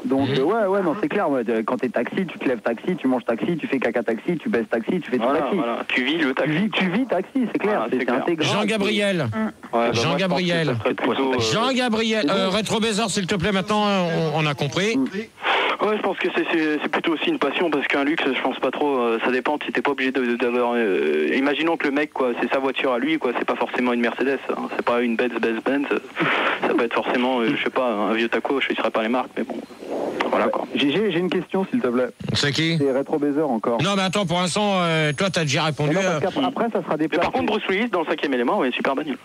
Donc, non, c'est clair. Quand t'es taxi, tu te lèves taxi, tu manges taxi, tu fais caca taxi, tu baisses taxi, tu fais tout taxi. Voilà. Tu vis le taxi. Tu vis taxi, c'est clair. C'est intégrant. Jean-Gabriel. Jean-Gabriel. Rétro Baiser, s'il te plaît, maintenant, on a compris. Ouais, je pense que c'est plutôt aussi une passion, parce qu'un luxe, je pense pas trop. Ça dépend. Si t'es pas obligé d'avoir. Imaginons que le mec, quoi, c'est sa voiture à lui, quoi. C'est pas forcément une Mercedes, hein, c'est pas une Benz. Ça peut être forcément, je sais pas, un vieux taco. Je ne dirais pas les marques, mais bon. Voilà, quoi. J'ai une question, s'il te plaît. C'est qui? C'est Rétro Baiser encore. Non, mais attends, pour l'instant, toi, t'as déjà répondu. Après, ça sera des places. Par contre, Bruce Willis dans le 5e élément, ouais, super bagnole.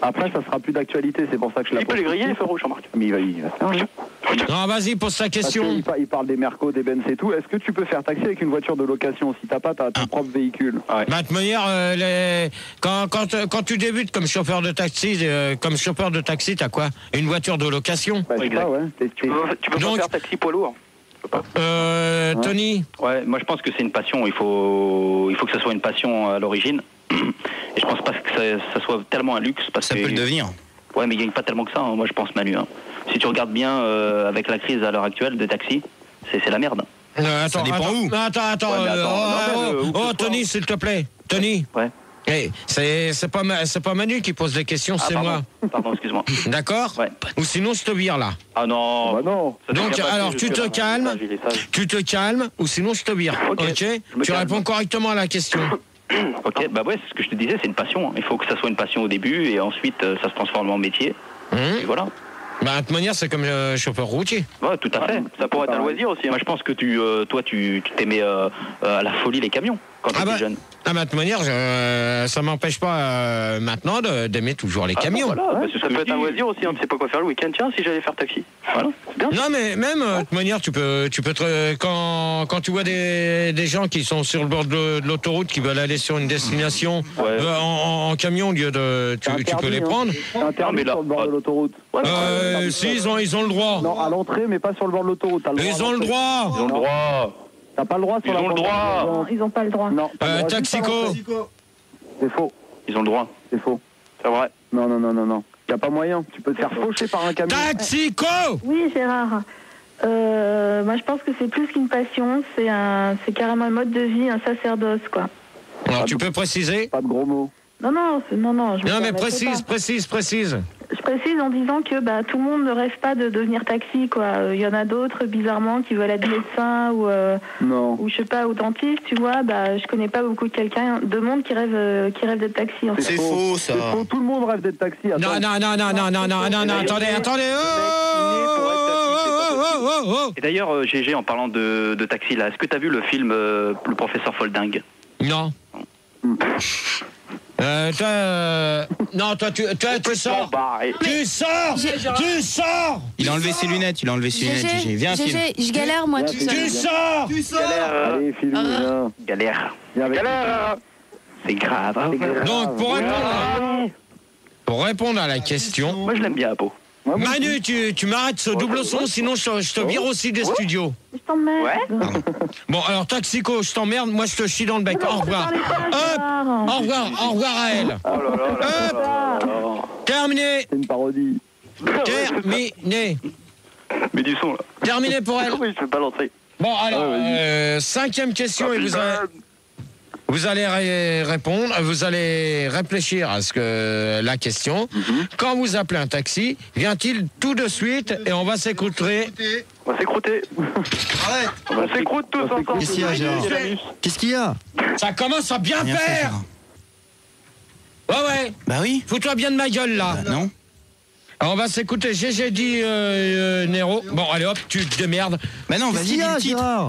Après, ça sera plus d'actualité, c'est pour ça que je l'ai. Il peut les griller, les feux rouges, Jean-Marc. Mais il va faire rien. Non, vas-y, pose ta question. Il parle des Mercos, des Benz et tout. Est-ce que tu peux faire taxi avec une voiture de location si t'as pas ton propre véhicule? Bah, de toute manière, quand tu débutes comme chauffeur de taxi, t'as quoi? Une voiture de location? Bah, Exact. Tu peux pas faire taxi poids lourd. Tony? Ouais, moi je pense que c'est une passion. Il faut que ça soit une passion à l'origine. Et je pense pas que ça soit tellement un luxe. Parce Ça que, peut le devenir. Ouais, mais il gagne pas tellement que ça, hein, moi je pense, Manu. Hein. Si tu regardes bien avec la crise à l'heure actuelle de taxi, c'est la merde. Ça dépend où. Attends. Tony, s'il te plaît. Tony. Ouais. Hey, c'est pas Manu qui pose des questions, c'est moi. Pardon, excuse-moi. D'accord? Ouais. Ou sinon je te vire là. Ah non. Bah non. Donc alors tu te calmes, ou sinon je te vire. Ok? Tu réponds correctement à la question. Ok, bah ouais, c'est ce que je te disais, c'est une passion. Hein. Il faut que ça soit une passion au début et ensuite ça se transforme en métier. Et voilà. Bah, de toute manière, c'est comme chauffeur routier. Ouais, tout à fait. Ça pourrait être un loisir aussi. Hein. Moi, je pense que toi, tu t'aimais à la folie les camions quand tu étais jeune. Ah bah, de toute manière, ça m'empêche pas maintenant d'aimer toujours les camions. Voilà, ça peut être un loisir aussi. On ne sait pas quoi faire le week-end. Tiens, si j'allais faire taxi. Voilà, c'est bien. Non, mais même, de toute manière, quand tu vois des gens qui sont sur le bord de l'autoroute, qui veulent aller sur une destination en camion, au lieu de. Tu peux les prendre. C'est interdit sur le bord de l'autoroute. Si, ils ont le droit. Non, à l'entrée, mais pas sur le bord de l'autoroute. Ils ont le droit. Ils ont le droit. T'as pas le droit sur la bande. Non, ils ont pas le droit. Non. Taxico. C'est faux. Ils ont le droit. C'est faux. C'est vrai. Non. Y a pas moyen. Tu peux te faire faucher par un camion. Taxico. Oui, Gérard. Moi, je pense que c'est plus qu'une passion. C'est carrément un mode de vie, un sacerdoce, quoi. Alors, tu peux préciser? Pas de gros mots. Non. Non, mais précise. Je précise en disant que tout le monde ne rêve pas de devenir taxi, quoi. Il y en a d'autres, bizarrement, qui veulent être médecin ou je sais pas, ou dentiste, tu vois. Je connais pas beaucoup de monde qui rêve d'être taxi. En fait. C'est faux, ça. C'est faux. Tout le monde rêve d'être taxi. Non, attendez. Et d'ailleurs, GG, en parlant de taxi, là, est-ce que t'as vu le film Le Professeur Folding? Non. Toi, tu sors. Tu sors. Il a enlevé ses lunettes, GG. Viens, GG, je galère moi tout seul. Tu sors. Allez, file-nous. Galère. C'est grave. Donc, pour répondre à la question... Moi, je l'aime bien, Apo. Manu, tu m'arrêtes ce double son, sinon je te vire aussi des studios. Je t'emmerde. Bon, alors, Taxico, je t'emmerde, moi je te chie dans le bec. Au revoir. Au revoir à elle. Terminé. C'est une parodie. Terminé. Mais du son, là. Terminé pour elle. Oui, je peux pas l'entrer. Bon, alors, 5e question et vous allez répondre, vous allez réfléchir à la question. Quand vous appelez un taxi, vient-il tout de suite et on va s'écouter. On va s'écrouter. Arrête. On s'écroute tous ensemble. Qu'est-ce qu'il y a, Gérard? Qu'est-ce qu'il y a? Ça commence à bien faire. Ouais. Bah oui. Fous-toi bien de ma gueule, là. Non. Alors, on va s'écouter. J'ai dit Nero. Bon, allez hop, tu te démerdes. Bah non, vas-y, dis le titre. Gérard?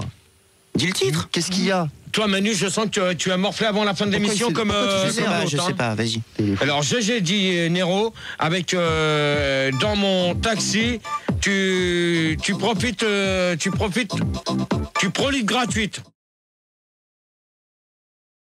Dis le titre. Qu'est-ce qu'il y a? Toi, Manu, je sens que tu as morflé avant la fin de l'émission comme Je sais pas, vas-y. Alors, j'ai dit Nero, avec dans mon taxi, tu profites gratuite.